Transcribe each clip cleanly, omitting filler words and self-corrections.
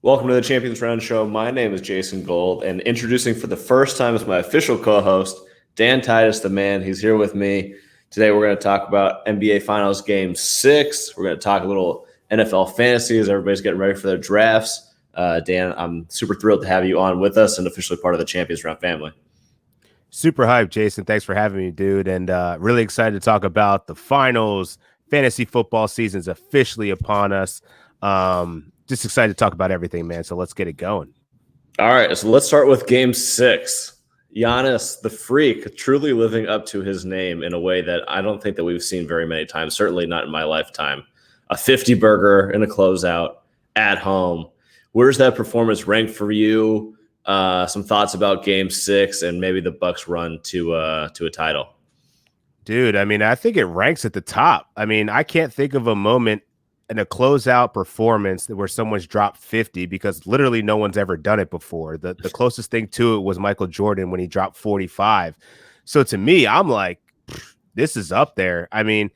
Welcome to the Champions Round Show. My name is Jason Gold, and introducing for the first time as my official co-host, Dan Titus, the man. He's here with me. Today we're going to talk about NBA Finals Game 6. We're going to talk a little NFL fantasy as everybody's getting ready for their drafts. Dan, I'm super thrilled to have you on with us and officially part of the Champions Round family. Super hyped, Jason. Thanks for having me, dude. And really excited to talk about the finals. Fantasy football season's officially upon us. Just excited to talk about everything, man. So let's get it going. All right, so let's start with Game 6. Giannis, the freak, truly living up to his name in a way that I don't think that we've seen very many times, certainly not in my lifetime. A 50-burger in a closeout at home. Where's that performance rank for you? Some thoughts about Game 6 and maybe the Bucks run to a title. Dude, I mean, I think it ranks at the top. I mean, I can't think of a moment in a closeout performance where someone's dropped 50 because literally no one's ever done it before. The closest thing to it was Michael Jordan when he dropped 45. So to me, I'm like, this is up there. I mean,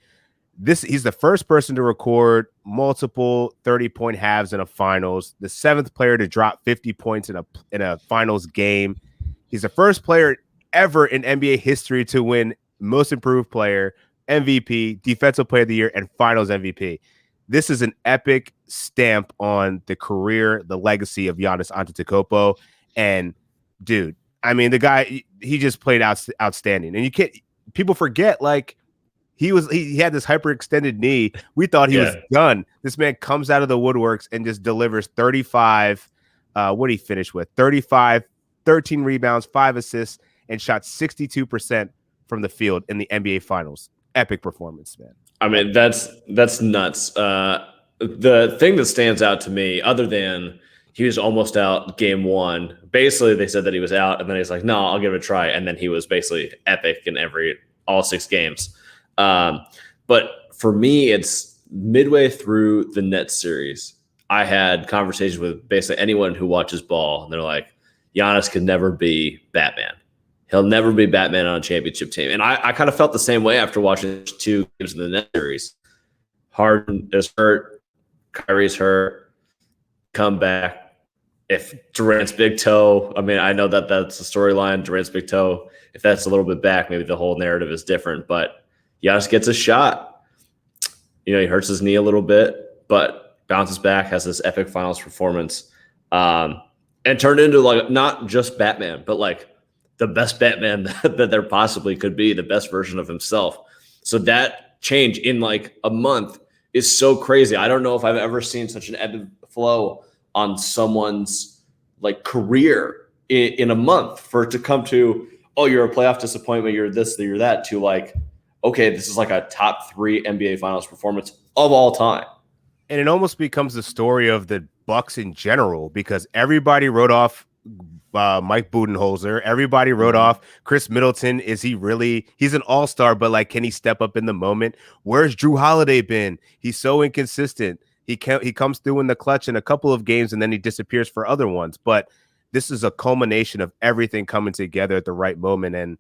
he's the first person to record multiple 30-point halves in a finals, the seventh player to drop 50 points in a finals game. He's the first player ever in NBA history to win most improved player, MVP, defensive player of the year, and finals MVP. This is an epic stamp on the career, the legacy of Giannis Antetokounmpo. And dude, I mean, the guy, he just played outstanding. And people forget, like, he had this hyperextended knee. We thought he was done. This man comes out of the woodworks and just delivers 35. What did he finish with? 35, 13 rebounds, 5 assists, and shot 62% from the field in the NBA Finals. Epic performance, man. I mean, that's nuts. The thing that stands out to me, other than he was almost out Game 1, basically they said that he was out, and then he's like, no, I'll give it a try. And then he was basically epic in all 6 games. But for me, it's midway through the Nets series. I had conversations with basically anyone who watches ball, and they're like, Giannis could never be Batman. He'll never be Batman on a championship team. And I kind of felt the same way after watching 2 games in the Nets series. Harden is hurt. Kyrie's hurt. Come back. If Durant's big toe, I mean, I know that that's the storyline, Durant's big toe. If that's a little bit back, maybe the whole narrative is different. But Giannis gets a shot. He hurts his knee a little bit, but bounces back, has this epic finals performance, and turned into, like, not just Batman, but like the best Batman that there possibly could be, the best version of himself. So that change in like a month is so crazy. I don't know if I've ever seen such an ebb and flow on someone's like career in a month, for it to come to, oh, you're a playoff disappointment, you're this, you're that, to like, okay, this is like a top 3 NBA Finals performance of all time. And it almost becomes the story of the Bucks in general, because everybody wrote off Mike Budenholzer. Everybody wrote off Chris Middleton. He's an all-star, but like, can he step up in the moment? Where's Jrue Holiday been? He's so inconsistent. He comes through in the clutch in a couple of games and then he disappears for other ones. But this is a culmination of everything coming together at the right moment. And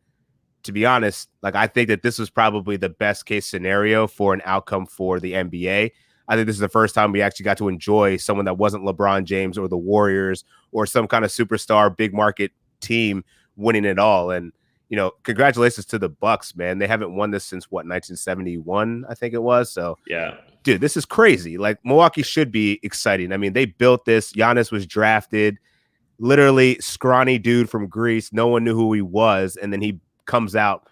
to be honest, like, I think that this was probably the best case scenario for an outcome for the NBA. I think this is the first time we actually got to enjoy someone that wasn't LeBron James or the Warriors or some kind of superstar big market team winning it all. And, congratulations to the Bucks, man. They haven't won this since 1971, I think it was. So, yeah, dude, this is crazy. Like, Milwaukee should be exciting. I mean, they built this. Giannis was drafted, literally scrawny dude from Greece. No one knew who he was. And then he comes out,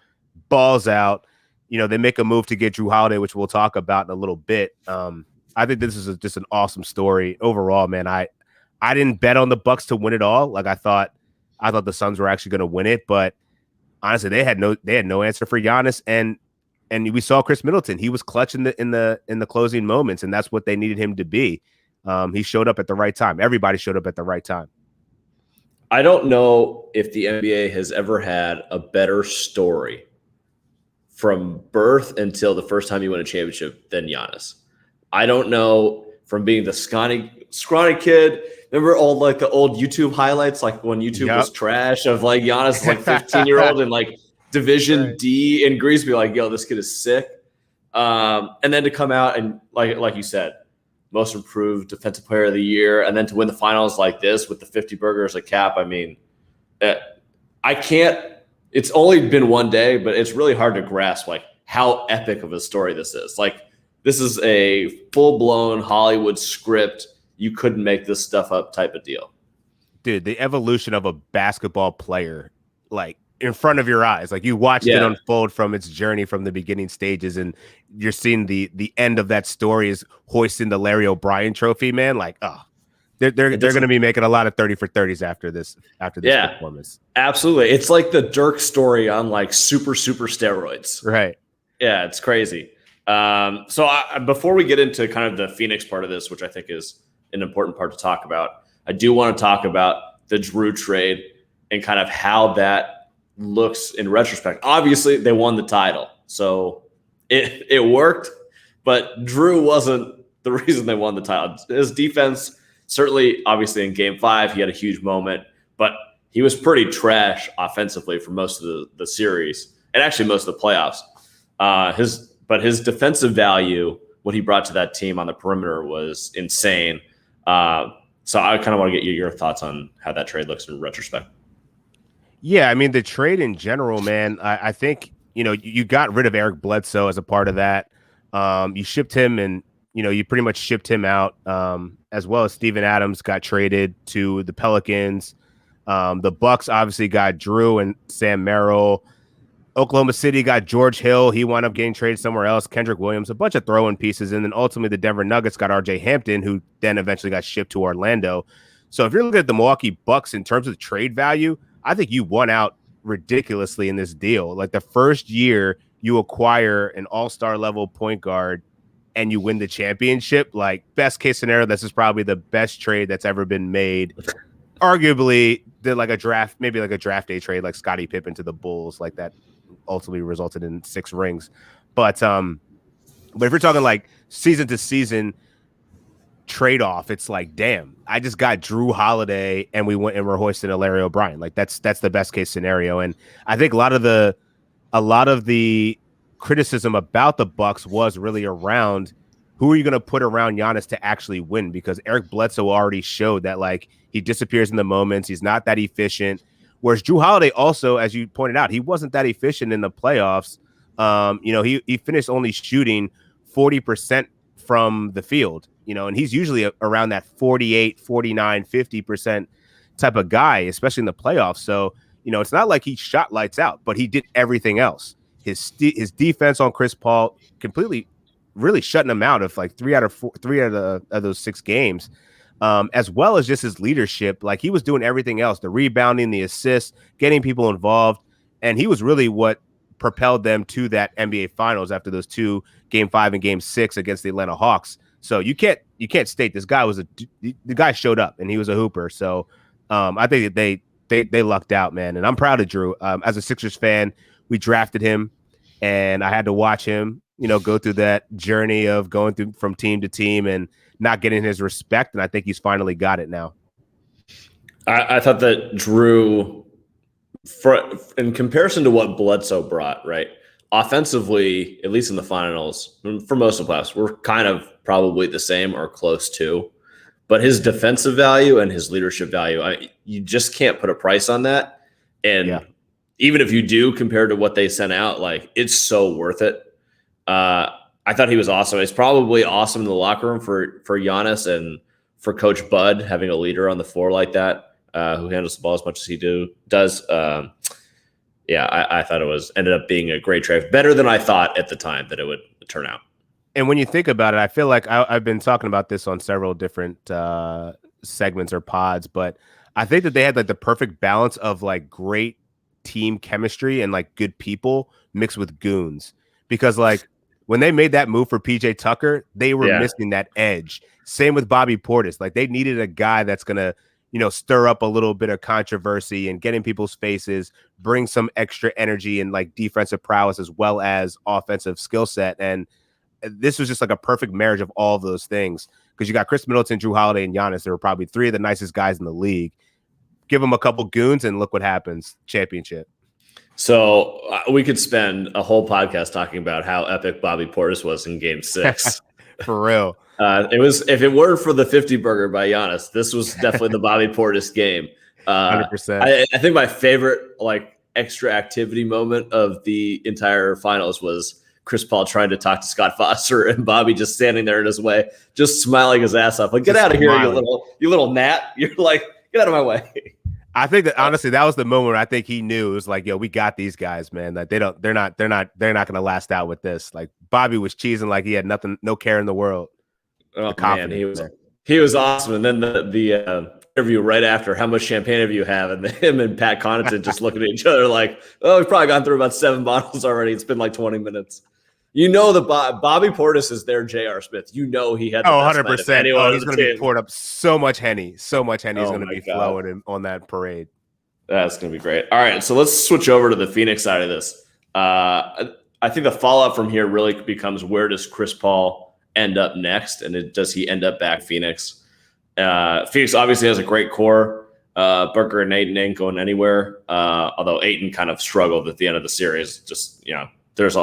balls out. They make a move to get Jrue Holiday, which we'll talk about in a little bit. I think this is just an awesome story overall, man. I didn't bet on the Bucks to win it all. Like, I thought the Suns were actually going to win it, but honestly, they had no answer for Giannis, and we saw Chris Middleton. He was clutch in the closing moments, and that's what they needed him to be. He showed up at the right time. Everybody showed up at the right time. I don't know if the NBA has ever had a better story from birth until the first time you win a championship than Giannis. I don't know, from being the scrawny kid. Remember all like the old YouTube highlights, like when YouTube was trash, of like Giannis, like 15-year-old in like Division D in Greece, be like, yo, this kid is sick. And then to come out and like you said, most improved defensive player of the year, and then to win the finals like this with the 50 burgers a cap. I mean, I can't. It's only been one day, but it's really hard to grasp like how epic of a story this is. Like, this is a full-blown Hollywood script. You couldn't make this stuff up type of deal. Dude, the evolution of a basketball player, like in front of your eyes, like you watched it unfold from its journey from the beginning stages, and you're seeing the end of that story is hoisting the Larry O'Brien trophy, man. Like, oh, they're going to be making a lot of 30 for 30s after this performance. Absolutely. It's like the Dirk story on like super steroids. Right. Yeah, it's crazy. Before we get into kind of the Phoenix part of this, which I think is an important part to talk about, I do want to talk about the Jrue trade and kind of how that looks in retrospect. Obviously, they won the title, so it worked, but Jrue wasn't the reason they won the title. His defense, certainly, obviously in Game 5, he had a huge moment, but he was pretty trash offensively for most of the series and actually most of the playoffs. His defensive value, what he brought to that team on the perimeter, was insane. So I kind of want to get your thoughts on how that trade looks in retrospect. Yeah, I mean, the trade in general, man, I think, you got rid of Eric Bledsoe as a part of that. You shipped him, and, you pretty much shipped him out, as well as Steven Adams got traded to the Pelicans. The Bucks obviously got Jrue and Sam Merrill. Oklahoma City got George Hill. He wound up getting traded somewhere else. Kendrick Williams, a bunch of throw-in pieces. And then ultimately the Denver Nuggets got RJ Hampton, who then eventually got shipped to Orlando. So if you're looking at the Milwaukee Bucks in terms of trade value, I think you won out ridiculously in this deal. Like, the first year you acquire an all-star level point guard and you win the championship, like, best case scenario, this is probably the best trade that's ever been made. Arguably, like a draft day trade, like Scottie Pippen to the Bulls, like that ultimately resulted in 6 rings. But if you're talking like season to season trade-off, it's like, damn, I just got Jrue Holiday and we went and we're hoisting a Larry O'Brien. Like, that's the best case scenario. And I think a lot of the criticism about the Bucks was really around who are you going to put around Giannis to actually win, because Eric Bledsoe already showed that, like, he disappears in the moments. He's not that efficient. Whereas Jrue Holiday also, as you pointed out, he wasn't that efficient in the playoffs. He finished only shooting 40% from the field, and he's usually around that 48, 49, 50% type of guy, especially in the playoffs. So, it's not like he shot lights out, but he did everything else. His defense on Chris Paul completely really shutting him out of like 3 out of those 6 games. As well as just his leadership. Like, he was doing everything else, the rebounding, the assists, getting people involved. And he was really what propelled them to that NBA Finals after those 2 Game 5 and Game 6 against the Atlanta Hawks. So you can't state this guy the guy showed up and he was a hooper. So I think that they lucked out, man. And I'm proud of Jrue. As a Sixers fan, we drafted him and I had to watch him, go through that journey of going through from team to team and not getting his respect, and I think he's finally got it now. I thought that Jrue, in comparison to what Bledsoe brought, right, offensively, at least in the finals, for most of the playoffs, we're kind of probably the same or close to. But his defensive value and his leadership value, you just can't put a price on that. And even if you do, compared to what they sent out, like, it's so worth it. I thought he was awesome. It's probably awesome in the locker room for Giannis and for Coach Bud, having a leader on the floor like that, who handles the ball as much as he does. I thought it ended up being a great trade, better than I thought at the time that it would turn out. And when you think about it, I feel like I've been talking about this on several different segments or pods, but I think that they had like the perfect balance of like great team chemistry and like good people mixed with goons, because like, when they made that move for PJ Tucker, they were missing that edge. Same with Bobby Portis. Like, they needed a guy that's going to, stir up a little bit of controversy and get in people's faces, bring some extra energy and like defensive prowess as well as offensive skill set. And this was just like a perfect marriage of all of those things, because you got Chris Middleton, Jrue Holiday, and Giannis. They were probably 3 of the nicest guys in the league. Give them a couple goons and look what happens. Championship. So we could spend a whole podcast talking about how epic Bobby Portis was in Game 6. For real. It was, if it weren't for the 50 burger by Giannis, this was definitely the Bobby Portis game. 100%. I think my favorite like extra activity moment of the entire finals was Chris Paul trying to talk to Scott Foster and Bobby just standing there in his way, just smiling his ass off. Like, get out of here, you little gnat. You're like, get out of my way. I think that honestly, that was the moment where I think he knew it was like, yo, we got these guys, man. Like they're not gonna last out with this. Like Bobby was cheesing like he had nothing, no care in the world. Oh man, he was awesome. And then the interview right after, how much champagne have you have? And him and Pat Connaughton just looking at each other like, oh, we've probably gone through about 7 bottles already. It's been like 20 minutes. You know, Bobby Portis is their J.R. Smith. You know he had the 100%. Oh, he's going to be poured up so much Henny. So much Henny is going to be flowing on that parade. That's going to be great. All right, so let's switch over to the Phoenix side of this. I think the fallout from here really becomes, where does Chris Paul end up next? And does he end up back Phoenix? Phoenix obviously has a great core. Booker and Ayton ain't going anywhere. Although Ayton kind of struggled at the end of the series. Just, there's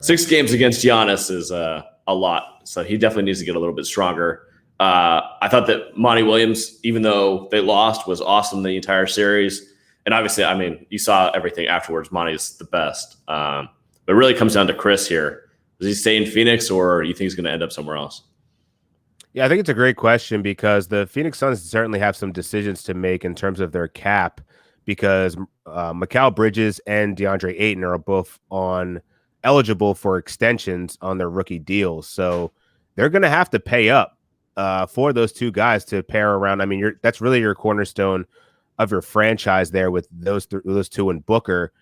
6 games against Giannis is a lot. So he definitely needs to get a little bit stronger. I thought that Monty Williams, even though they lost, was awesome the entire series. And obviously, I mean, you saw everything afterwards. Monty's the best. But it really comes down to Chris here. Does he stay in Phoenix, or do you think he's going to end up somewhere else? Yeah, I think it's a great question, because the Phoenix Suns certainly have some decisions to make in terms of their cap, because Mikal Bridges and DeAndre Ayton are both eligible for extensions on their rookie deals. So they're going to have to pay up for those 2 guys to pair around. I mean, that's really your cornerstone of your franchise there with those 2 and Booker.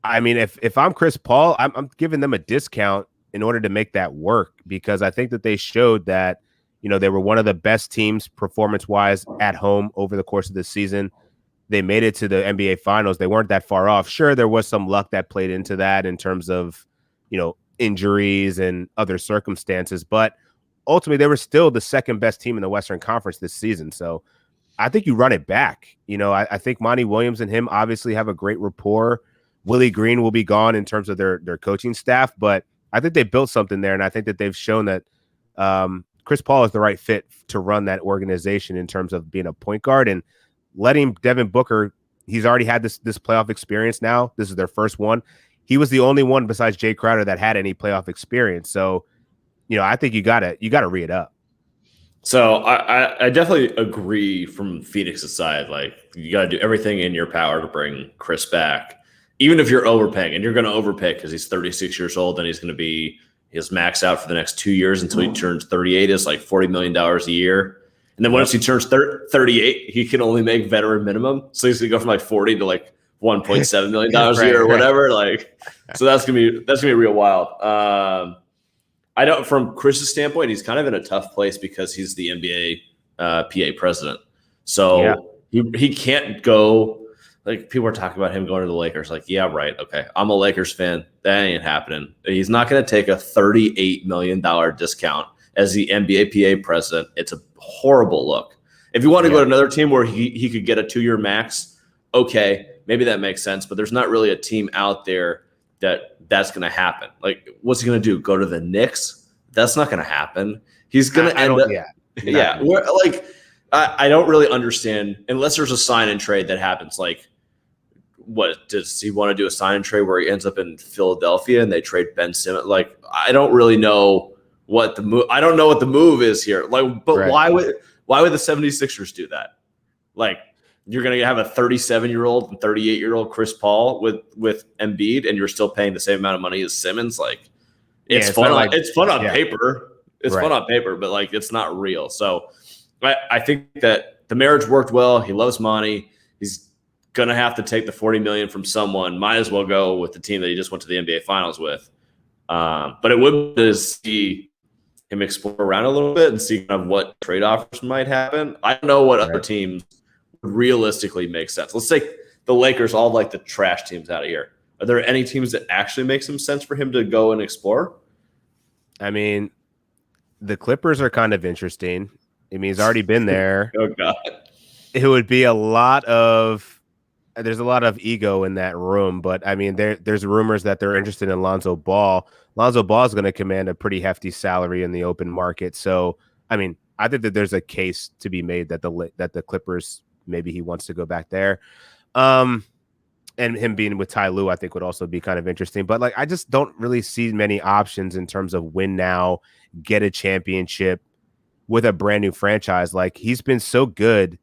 I mean, if I'm Chris Paul, I'm giving them a discount in order to make that work, because I think that they showed that, they were one of the best teams performance-wise at home over the course of this season. They made it to the NBA Finals. They weren't that far off. Sure, there was some luck that played into that in terms of, injuries and other circumstances, but ultimately they were still the second best team in the Western Conference this season. So I think you run it back. I think Monty Williams and him obviously have a great rapport. Willie Green will be gone in terms of their coaching staff, but I think they built something there, and I think that they've shown that Chris Paul is the right fit to run that organization in terms of being a point guard, and letting Devin Booker, he's already had this playoff experience now. This is their first one. He was the only one besides Jay Crowder that had any playoff experience. So, I think you gotta re it up. So I definitely agree from Phoenix's side. Like, you got to do everything in your power to bring Chris back, even if you're overpaying, and you're going to overpay because he's 36 years old and he's going to be his max out for the next 2 years until he turns 38 is like $40 million a year. And then once he turns 38, he can only make veteran minimum. So he's going to go from like 40 to like $1.7 million a year or whatever. Like, so that's going to be real wild. I don't, from Chris's standpoint, he's kind of in a tough place because he's the NBA PA president. So he can't go. Like, people are talking about him going to the Lakers. Like, yeah, right. Okay. I'm a Lakers fan. That ain't happening. He's not going to take a $38 million discount as the NBA PA president. It's a horrible look. If you want to go to another team where he could get a 2-year max, okay, maybe that makes sense. But there's not really a team out there that's going to happen. Like, what's he going to do? Go to the Knicks? That's not going to happen. He's going to end up. Yeah. Like, I don't really understand, unless there's a sign and trade that happens. Like, what does he want to do? A sign and trade where he ends up in Philadelphia and they trade Ben Simmons? Like, I don't really know what the move. I don't know what the move is here. Like, but why would the 76ers do that? Like, you're going to have a 37-year-old and 38-year-old Chris Paul with Embiid, and you're still paying the same amount of money as Simmons. Like, it's fun. It's fun on paper. It's fun on paper, but like, it's not real. So I think that the marriage worked well. He loves Monty. He's going to have to take the $40 million from someone. Might as well go with the team that he just went to the NBA Finals with. But it would be to see him explore around a little bit and see kind of what trade offers might happen. I don't know what other teams would realistically make sense. Let's take the Lakers, all like the trash teams out of here. Are there any teams that actually make some sense for him to go and explore? I mean, the Clippers are kind of interesting. I mean, he's already been there. Oh, God. It would be a lot of there's a lot of ego in that room, but I mean, there's rumors that they're interested in Lonzo Ball. Lonzo Ball is going to command a pretty hefty salary in the open market. So, I mean, I think that there's a case to be made that the Clippers, maybe he wants to go back there. And him being with Ty Lue, I think would also be kind of interesting. But like, I just don't really see many options in terms of win now, get a championship with a brand new franchise. Like, he's been so good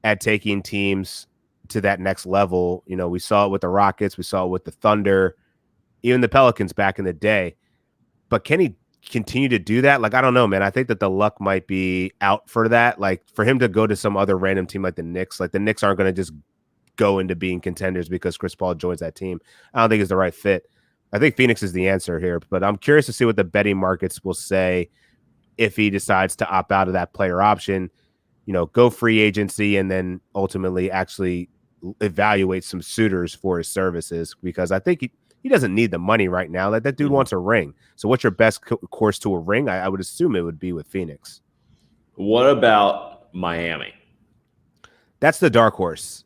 at taking teams to that next level. You know, we saw it with the Rockets, we saw it with the Thunder, even the Pelicans back in the day. But can he continue to do that? Like, I don't know, man. I think that the luck might be out for that. Like, for him to go to some other random team like the Knicks aren't going to just go into being contenders because Chris Paul joins that team. I don't think it's the right fit. I think Phoenix is the answer here, but I'm curious to see what the betting markets will say if he decides to opt out of that player option, you know, go free agency and then ultimately actually evaluate some suitors for his services, because I think he doesn't need the money right now. That dude wants a ring. So what's your best course to a ring? I would assume it would be with Phoenix. What about Miami? That's the dark horse.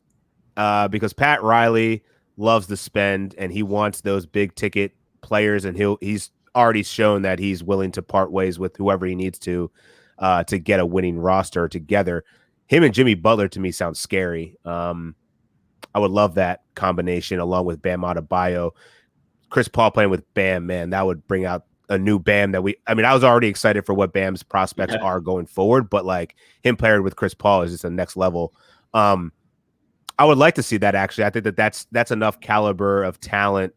Because Pat Riley loves to spend and he wants those big ticket players, and he's already shown that he's willing to part ways with whoever he needs to get a winning roster together. Him and Jimmy Butler to me sounds scary. I would love that combination along with Bam Adebayo. Chris Paul playing with Bam, man, that would bring out a new Bam I was already excited for what Bam's prospects are going forward, but like him paired with Chris Paul is just a next level. I would like to see that, actually. I think that's enough caliber of talent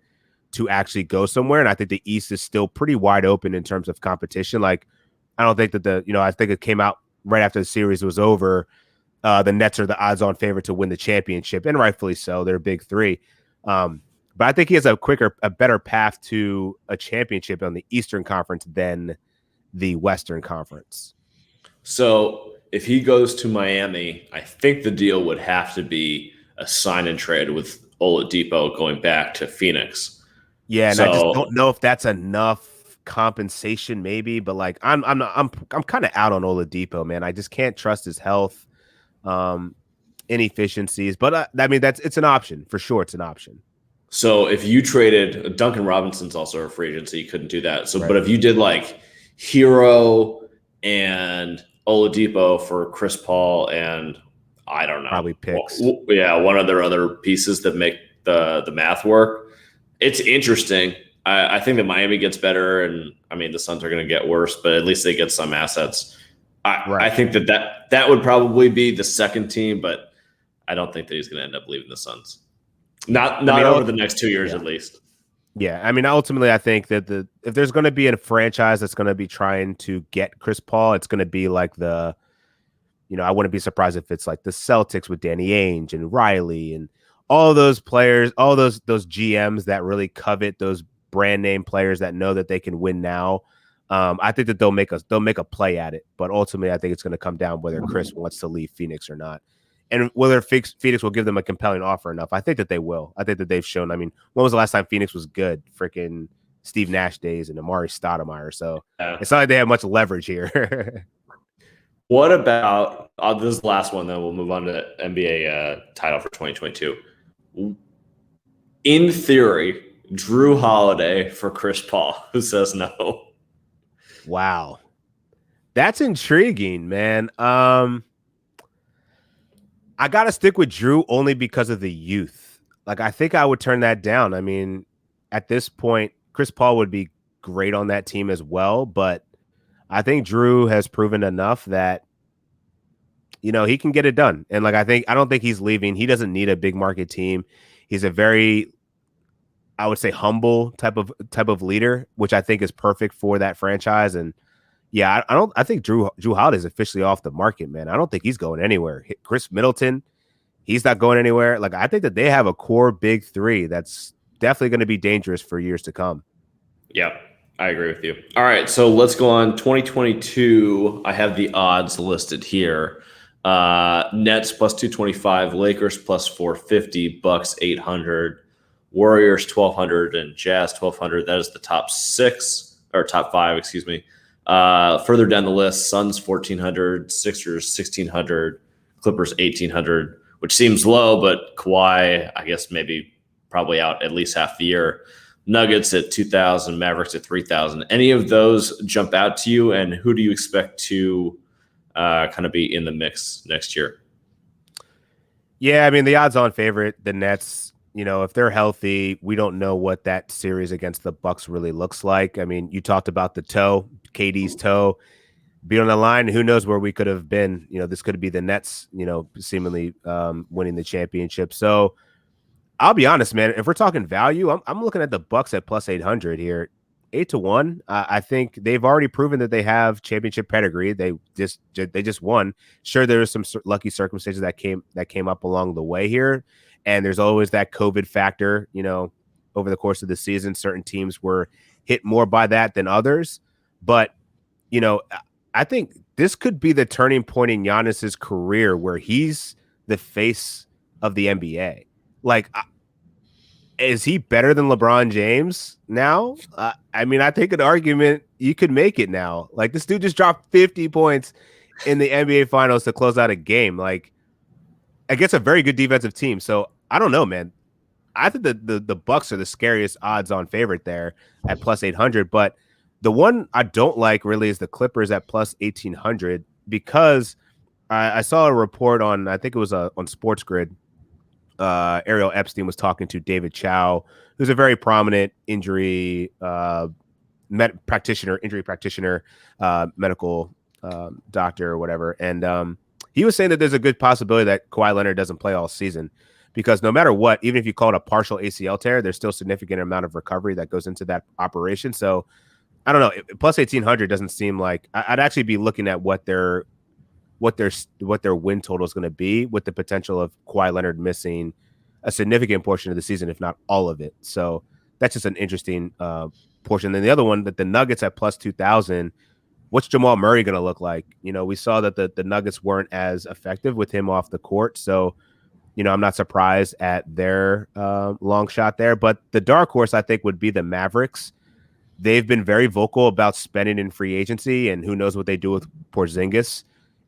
to actually go somewhere. And I think the East is still pretty wide open in terms of competition. Like, I don't think that I think it came out right after the series was over. The Nets are the odds-on favorite to win the championship, and rightfully so. They're big three. But I think he has a better path to a championship on the Eastern Conference than the Western Conference. So if he goes to Miami, I think the deal would have to be a sign and trade with Oladipo going back to Phoenix. Yeah, and I just don't know if that's enough compensation, maybe. But like, I'm kind of out on Oladipo, man. I just can't trust his health, inefficiencies. But I mean, it's an option for sure. It's an option. So if you traded Duncan Robinson's also a free agent, so you couldn't do that. So, right. But if you did like Hero and Oladipo for Chris Paul and I don't know, probably picks. One of their other pieces that make the math work. It's interesting. I think that Miami gets better, and I mean the Suns are going to get worse, but at least they get some assets. I think that would probably be the second team, but I don't think that he's going to end up leaving the Suns. Not over the next 2 years at least. Yeah, I mean, ultimately, I think that if there's going to be a franchise that's going to be trying to get Chris Paul, it's going to be like I wouldn't be surprised if it's like the Celtics with Danny Ainge and Riley and all those players, all those GMs that really covet those brand name players that know that they can win now. I think that they'll make a play at it, but ultimately, I think it's going to come down whether Chris wants to leave Phoenix or not. And whether Phoenix will give them a compelling offer enough. I think that they will. I think that they've shown. I mean, when was the last time Phoenix was good? Freaking Steve Nash days and Amari Stoudemire. So it's not like they have much leverage here. What about this is the last one, then we'll move on to NBA title for 2022. In theory, Jrue Holiday for Chris Paul. Who says no? Wow. That's intriguing, man. I got to stick with Jrue only because of the youth. Like, I think I would turn that down. I mean, at this point, Chris Paul would be great on that team as well. But I think Jrue has proven enough that, he can get it done. And like, I don't think he's leaving. He doesn't need a big market team. He's a very, I would say, humble type of leader, which I think is perfect for that franchise. And yeah, I think Jrue Holiday is officially off the market, man. I don't think he's going anywhere. Chris Middleton, he's not going anywhere. Like, I think that they have a core big three that's definitely going to be dangerous for years to come. Yeah, I agree with you. All right, so let's go on. 2022, I have the odds listed here. Nets plus 225, Lakers plus 450, Bucks 800, Warriors 1200, and Jazz 1200. That is the top five, excuse me. Further down the list, Suns 1400, Sixers 1600, Clippers 1800, which seems low, but Kawhi, I guess maybe probably out at least half the year. Nuggets at 2,000, Mavericks at 3,000. Any of those jump out to you, and who do you expect to kind of be in the mix next year? Yeah, I mean, the odds-on favorite, the Nets, if they're healthy, we don't know what that series against the Bucks really looks like. I mean, you talked about the toe, KD's toe, be on the line. Who knows where we could have been? This could be the Nets, seemingly winning the championship. So I'll be honest, man. If we're talking value, I'm looking at the Bucks at plus 800 here, 8-1. I think they've already proven that they have championship pedigree. They just won. Sure, there was some lucky circumstances that came up along the way here, and there's always that COVID factor. Over the course of the season, certain teams were hit more by that than others. But I think this could be the turning point in Giannis's career where he's the face of the NBA. Like, is he better than LeBron James now? I mean, I think an argument you could make it now. Like, this dude just dropped 50 points in the NBA Finals to close out a game. Like, against a very good defensive team. So I don't know, man. I think the Bucks are the scariest odds-on favorite there at plus 800. But the one I don't like really is the Clippers at plus 1,800 because I saw a report on, I think it was on Sports Grid. Ariel Epstein was talking to David Chow, who's a very prominent injury practitioner, medical doctor or whatever. And he was saying that there's a good possibility that Kawhi Leonard doesn't play all season because no matter what, even if you call it a partial ACL tear, there's still significant amount of recovery that goes into that operation. So I don't know. Plus 1,800 doesn't seem like I'd actually be looking at what their win total is going to be with the potential of Kawhi Leonard missing a significant portion of the season, if not all of it. So that's just an interesting portion. Then the other one, that the Nuggets at plus 2,000, what's Jamal Murray going to look like? We saw that the Nuggets weren't as effective with him off the court. So, I'm not surprised at their long shot there. But the dark horse, I think, would be the Mavericks. They've been very vocal about spending in free agency, and who knows what they do with Porzingis.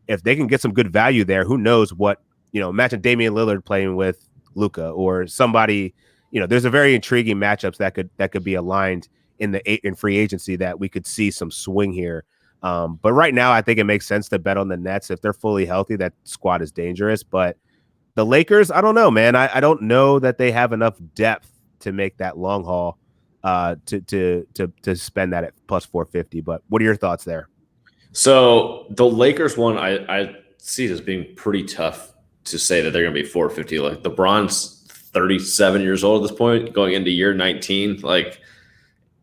If they can get some good value there, who knows what, imagine Damian Lillard playing with Luka or somebody, there's a very intriguing matchups that could be aligned in free agency that we could see some swing here. But right now, I think it makes sense to bet on the Nets. If they're fully healthy, that squad is dangerous. But the Lakers, I don't know, man. I don't know that they have enough depth to make that long haul to spend that at plus 450. But what are your thoughts there? So the Lakers one, I see it as being pretty tough to say that they're going to be 450. Like LeBron's 37 years old at this point, going into year 19. Like,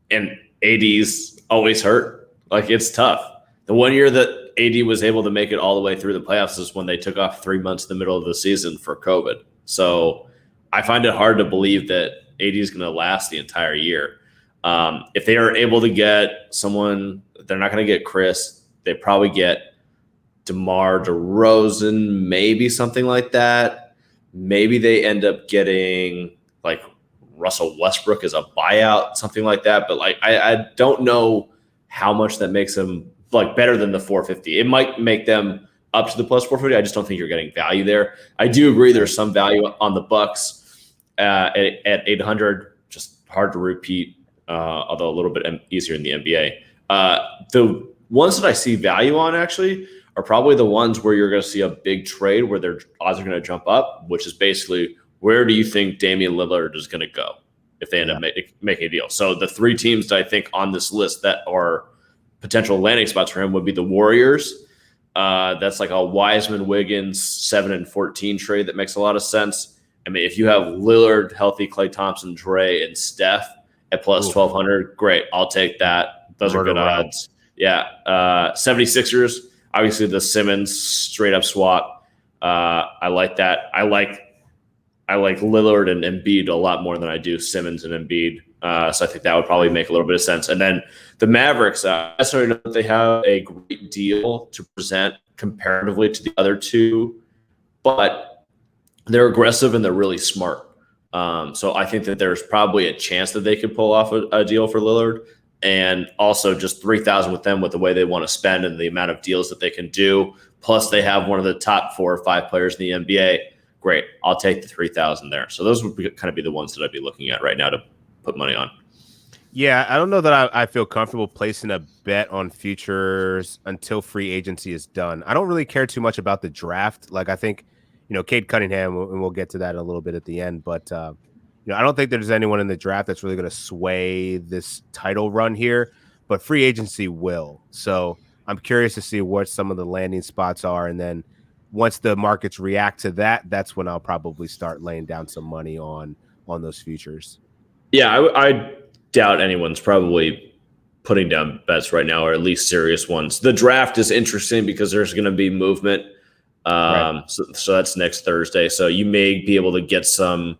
and AD's always hurt. Like, it's tough. The one year that AD was able to make it all the way through the playoffs is when they took off 3 months in the middle of the season for COVID. So I find it hard to believe that AD is going to last the entire year. If they are able to get someone, they're not going to get Chris. They probably get DeMar DeRozan, maybe something like that. Maybe they end up getting like Russell Westbrook as a buyout, something like that. But like, I don't know how much that makes them like better than the 450. It might make them up to the plus 450. I just don't think you're getting value there. I do agree there's some value on the Bucks at 800. Just hard to repeat, although a little bit easier in the NBA. The ones that I see value on actually are probably the ones where you're going to see a big trade where their odds are going to jump up, which is basically where do you think Damian Lillard is going to go if they end up making a deal? So the three teams that I think on this list that are potential landing spots for him would be the Warriors. That's like a Wiseman, Wiggins, 7 and 14 trade that makes a lot of sense. I mean, if you have Lillard, healthy, Klay Thompson, Dre, and Steph at plus 1,200, great. I'll take that. Those are good odds. Yeah. 76ers, obviously the Simmons straight up swap. I like that. I like Lillard and Embiid a lot more than I do Simmons and Embiid. So I think that would probably make a little bit of sense. And then the Mavericks, I necessarily know that they have a great deal to present comparatively to the other two, but they're aggressive and they're really smart. So I think that there's probably a chance that they could pull off a deal for Lillard. And also just 3,000 with them with the way they want to spend and the amount of deals that they can do. Plus they have one of the top 4 or 5 players in the NBA great. I'll take the 3,000 there. So those would kind of be the ones that I'd be looking at right now to put money on. Yeah, I don't know that I feel comfortable placing a bet on futures until free agency is done. I don't really care too much about the draft. Like, I think, Cade Cunningham, and we'll get to that in a little bit at the end, but, I don't think there's anyone in the draft that's really going to sway this title run here, but free agency will. So I'm curious to see what some of the landing spots are. And then once the markets react to that, that's when I'll probably start laying down some money on those futures. Yeah, I doubt anyone's probably putting down bets right now, or at least serious ones. The draft is interesting because there's going to be movement. Right. So that's next Thursday. So you may be able to get some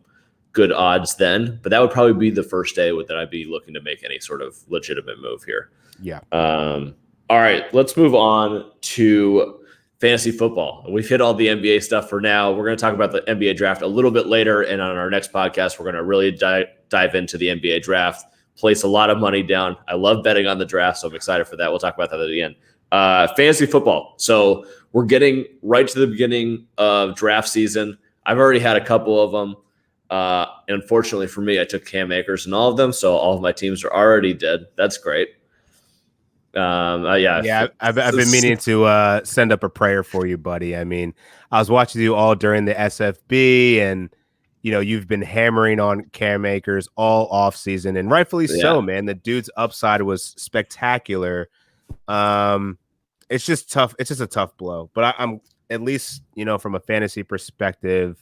good odds then, but that would probably be the first day that I'd be looking to make any sort of legitimate move here. Yeah. All right, let's move on to fantasy football. We've hit all the NBA stuff for now. We're going to talk about the NBA draft a little bit later, and on our next podcast, we're going to really dive into the NBA draft, place a lot of money down. I love betting on the draft, so I'm excited for that. We'll talk about that at the end. Fantasy football. So we're getting right to the beginning of draft season. I've already had a couple of them. Unfortunately for me, I took Cam Akers in all of them, so all of my teams are already dead. That's great. I've been meaning to send up a prayer for you, buddy. I mean, I was watching you all during the SFB, and you've been hammering on Cam Akers all off season, and rightfully so, man. The dude's upside was spectacular. It's just tough. It's just a tough blow, but I'm at least, from a fantasy perspective,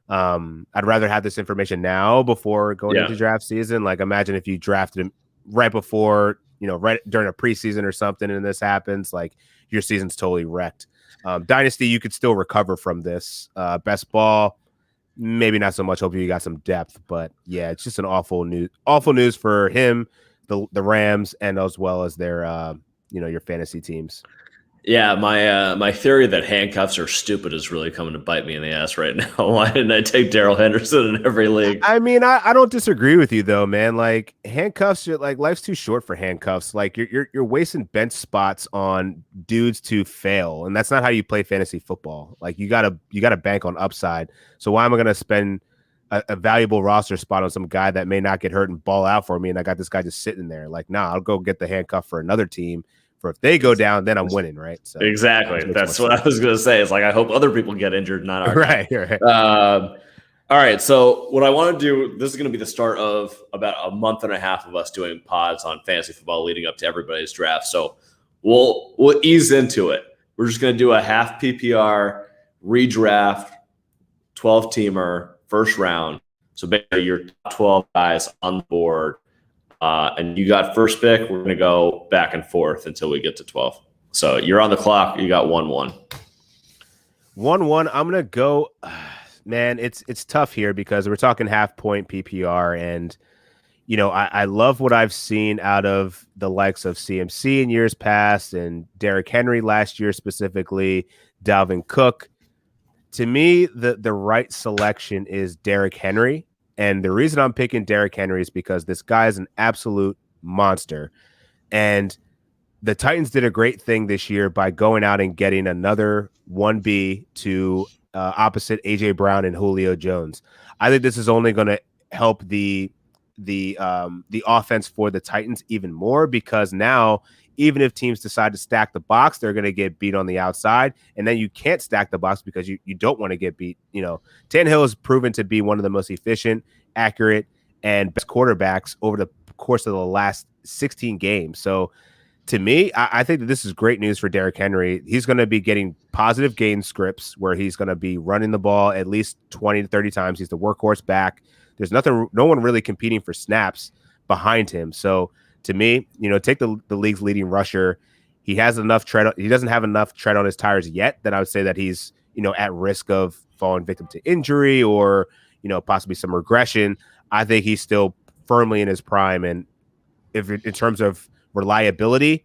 I'd rather have this information now before going into draft season. Like, imagine if you drafted him right before, right during a preseason or something, and this happens, like, your season's totally wrecked. Dynasty, you could still recover from this. Best ball, maybe not so much. Hopefully you got some depth, but yeah, it's just an awful news for him, the Rams, and as well as their, your fantasy teams. Yeah, my theory that handcuffs are stupid is really coming to bite me in the ass right now. Why didn't I take Darrell Henderson in every league? I mean, I don't disagree with you though, man. Like, handcuffs, like, life's too short for handcuffs. Like, you're wasting bench spots on dudes to fail, and that's not how you play fantasy football. Like, you gotta bank on upside. So why am I gonna spend a valuable roster spot on some guy that may not get hurt and ball out for me, and I got this guy just sitting there? Like, nah, I'll go get the handcuff for another team. For if they go down, then I'm winning, right? So exactly. That's what I was going to say. It's like, I hope other people get injured, not our right. All right. So what I want to do, this is going to be the start of about a month and a half of us doing pods on fantasy football leading up to everybody's draft. So we'll ease into it. We're just going to do a half PPR redraft 12-teamer first round. So basically your top 12 guys on the board. And you got first pick. We're going to go back and forth until we get to 12. So you're on the clock. You got 1-1. 1-1. I'm going to go, man, it's tough here because we're talking half point PPR. And, I love what I've seen out of the likes of CMC in years past and Derrick Henry last year specifically, Dalvin Cook. To me, the right selection is Derrick Henry. And the reason I'm picking Derrick Henry is because this guy is an absolute monster. And the Titans did a great thing this year by going out and getting another 1B to opposite A.J. Brown and Julio Jones. I think this is only going to help the offense for the Titans even more, because now, even if teams decide to stack the box, they're going to get beat on the outside. And then you can't stack the box because you don't want to get beat. Tannehill has proven to be one of the most efficient, accurate, and best quarterbacks over the course of the last 16 games. So to me, I think that this is great news for Derrick Henry. He's going to be getting positive game scripts where he's going to be running the ball at least 20 to 30 times. He's the workhorse back. There's no one really competing for snaps behind him. So to me, take the league's leading rusher. He has enough tread. He doesn't have enough tread on his tires yet that I would say that he's, at risk of falling victim to injury or, possibly some regression. I think he's still firmly in his prime. And if in terms of reliability,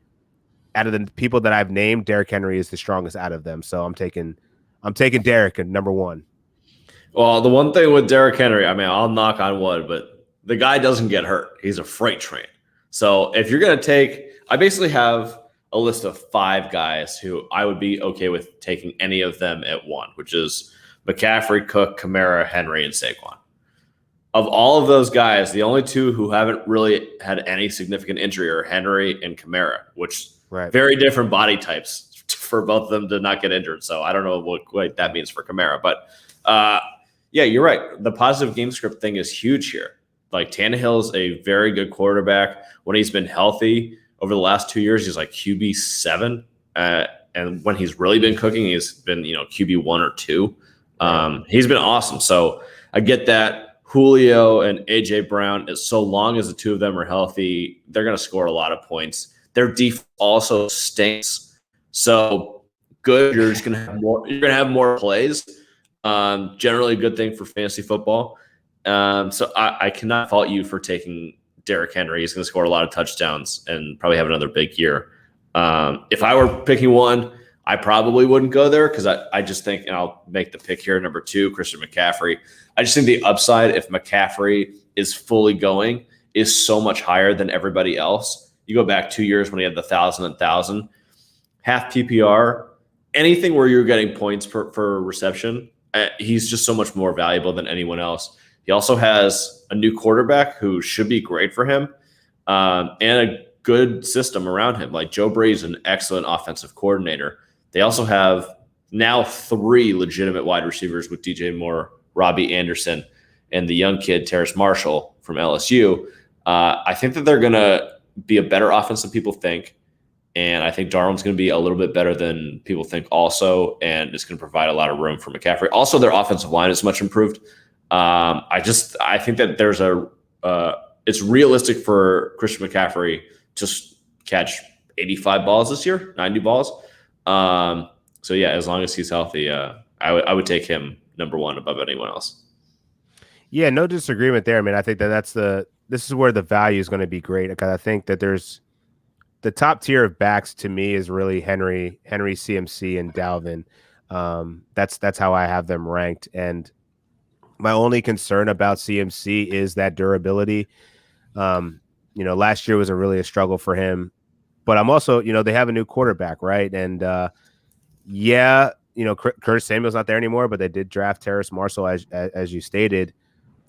out of the people that I've named, Derrick Henry is the strongest out of them. So I'm taking Derrick at number 1. Well, the one thing with Derrick Henry, I mean, I'll knock on wood, but the guy doesn't get hurt. He's a freight train. So if you're going to take, I basically have a list of 5 guys who I would be okay with taking any of them at 1, which is McCaffrey, Cook, Kamara, Henry, and Saquon. Of all of those guys, the only two who haven't really had any significant injury are Henry and Kamara, which very different body types for both of them to not get injured. So I don't know what that means for Kamara. But yeah, you're right. The positive game script thing is huge here. Like Tannehill is a very good quarterback. When he's been healthy over the last 2 years, he's like QB7. And when he's really been cooking, he's been, QB1 or 2. He's been awesome. So I get that. Julio and A.J. Brown, so long as the two of them are healthy, they're going to score a lot of points. Their defense also stinks. So good. You're just going to have more. You're going to have more plays. Generally a good thing for fantasy football. So I cannot fault you for taking Derrick Henry. He's going to score a lot of touchdowns and probably have another big year. If I were picking one, I probably wouldn't go there because I just think, and I'll make the pick here, number 2, Christian McCaffrey. I just think the upside, if McCaffrey is fully going, is so much higher than everybody else. You go back 2 years when he had the 1,000, half PPR, anything where you're getting points for reception, he's just so much more valuable than anyone else. He also has a new quarterback who should be great for him, and a good system around him. Like Joe Brady's an excellent offensive coordinator. They also have now 3 legitimate wide receivers with DJ Moore, Robbie Anderson, and the young kid, Terrace Marshall from LSU. I think that they're going to be a better offense than people think. And I think Darnold's going to be a little bit better than people think also. And it's going to provide a lot of room for McCaffrey. Also, their offensive line is much improved. I think that there's it's realistic for Christian McCaffrey to catch 85 balls this year, 90 balls. So yeah, as long as he's healthy, I would take him number 1 above anyone else. Yeah, no disagreement there. I mean, I think that this is where the value is going to be great, because I think that there's the top tier of backs to me is really Henry, CMC, and Dalvin. That's how I have them ranked. And my only concern about CMC is that durability. Last year was really a struggle for him, but I'm also, they have a new quarterback, right? And Curtis Samuel's not there anymore, but they did draft Terrace Marshall as you stated.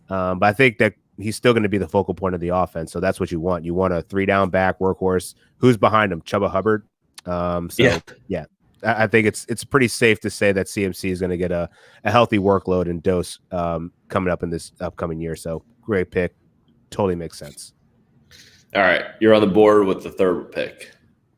But I think that he's still going to be the focal point of the offense. So that's what you want. You want a 3-down back workhorse. Who's behind him? Chuba Hubbard. Yeah. I think it's pretty safe to say that CMC is going to get a healthy workload and dose coming up in this upcoming year. So great pick. Totally makes sense. All right. You're on the board with the 3rd pick.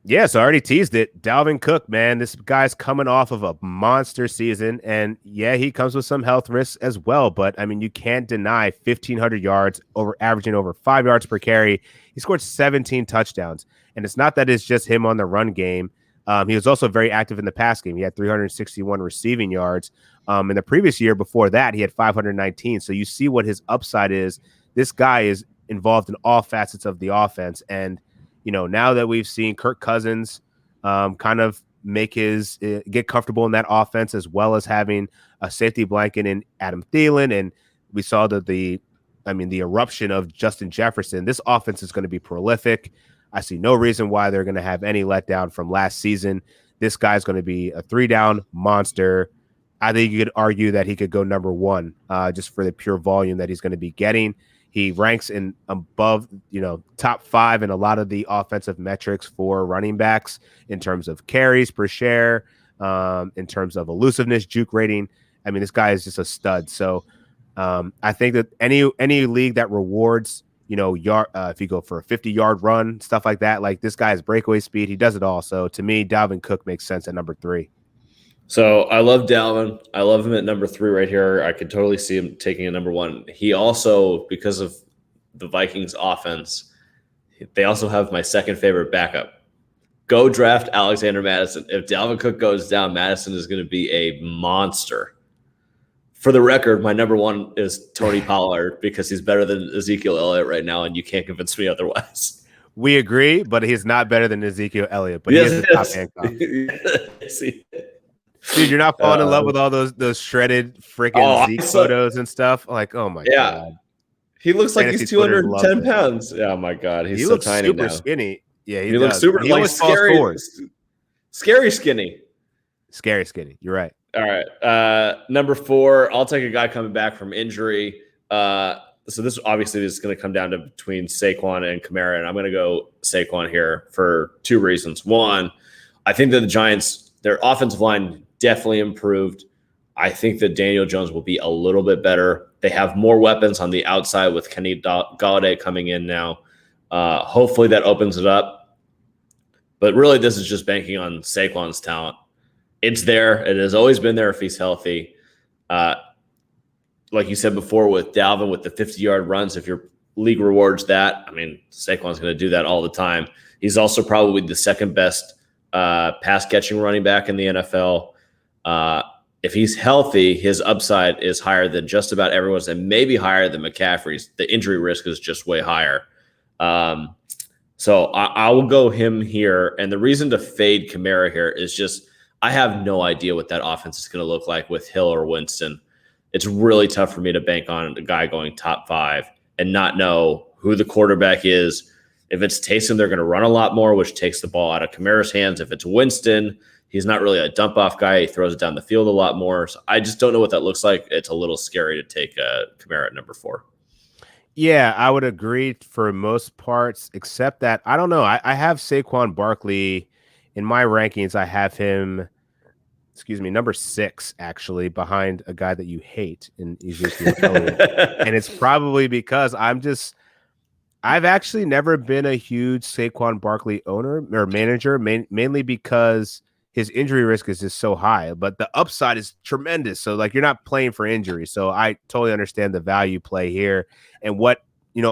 Yeah, so I already teased it. Dalvin Cook, man, this guy's coming off of a monster season. And yeah, he comes with some health risks as well. But I mean, you can't deny 1,500 yards, averaging over 5 yards per carry. He scored 17 touchdowns. And it's not that it's just him on the run game. He was also very active in the pass game. He had 361 receiving yards. In the previous year before that, he had 519. So you see what his upside is. This guy is involved in all facets of the offense. And now that we've seen Kirk Cousins kind of make get comfortable in that offense, as well as having a safety blanket in Adam Thielen, and we saw the eruption of Justin Jefferson, this offense is going to be prolific. I see no reason why they're going to have any letdown from last season. This guy's going to be a 3-down monster. I think you could argue that he could go number 1 just for the pure volume that he's going to be getting. He ranks in above, top 5 in a lot of the offensive metrics for running backs in terms of carries per share, in terms of elusiveness, juke rating. I mean, this guy is just a stud. So I think that any league that rewards, if you go for a 50-yard run, stuff like that, like this guy has breakaway speed. He does it all. So to me, Dalvin Cook makes sense at number 3. So I love Dalvin. I love him at number 3 right here. I could totally see him taking a number 1. He also, because of the Vikings offense, they also have my second favorite backup. Go draft Alexander Madison. If Dalvin Cook goes down, Madison is going to be a monster. For the record, my number 1 is Tony Pollard because he's better than Ezekiel Elliott right now, and you can't convince me otherwise. We agree, but he's not better than Ezekiel Elliott. But he is the top handcuff. Dude, you're not falling in love with all those shredded freaking Zeke photos and stuff? Like, oh my God. He looks like he's 210 pounds. Oh my God. He looks so tiny super now. Skinny. Yeah, he looks super he always falls forward. Scary skinny. Scary skinny. You're right. All right. Number 4, I'll take a guy coming back from injury. So this obviously is going to come down to between Saquon and Kamara, and I'm going to go Saquon here for 2 reasons. One, I think that the Giants, their offensive line definitely improved. I think that Daniel Jones will be a little bit better. They have more weapons on the outside with Kenny Golladay coming in now. Hopefully that opens it up. But really, this is just banking on Saquon's talent. It's there. It has always been there if he's healthy. Like you said before with Dalvin, with the 50-yard runs, if your league rewards that, I mean, Saquon's going to do that all the time. He's also probably the second best pass-catching running back in the NFL. If he's healthy, his upside is higher than just about everyone's and maybe higher than McCaffrey's. The injury risk is just way higher. So I will go him here. And the reason to fade Kamara here is just I have no idea what that offense is going to look like with Hill or Winston. It's really tough for me to bank on a guy going top 5 and not know who the quarterback is. If it's Taysom, they're going to run a lot more, which takes the ball out of Kamara's hands. If it's Winston, he's not really a dump-off guy. He throws it down the field a lot more. So I just don't know what that looks like. It's a little scary to take Kamara at number 4. Yeah, I would agree for most parts, except that, I don't know. I have Saquon Barkley in my rankings. I have him, number 6, actually, behind a guy that you hate in Ezekiel Elliott. And it's probably because I've actually never been a huge Saquon Barkley owner or manager, mainly because his injury risk is just so high, but the upside is tremendous. So like, you're not playing for injury. So I totally understand the value play here and what,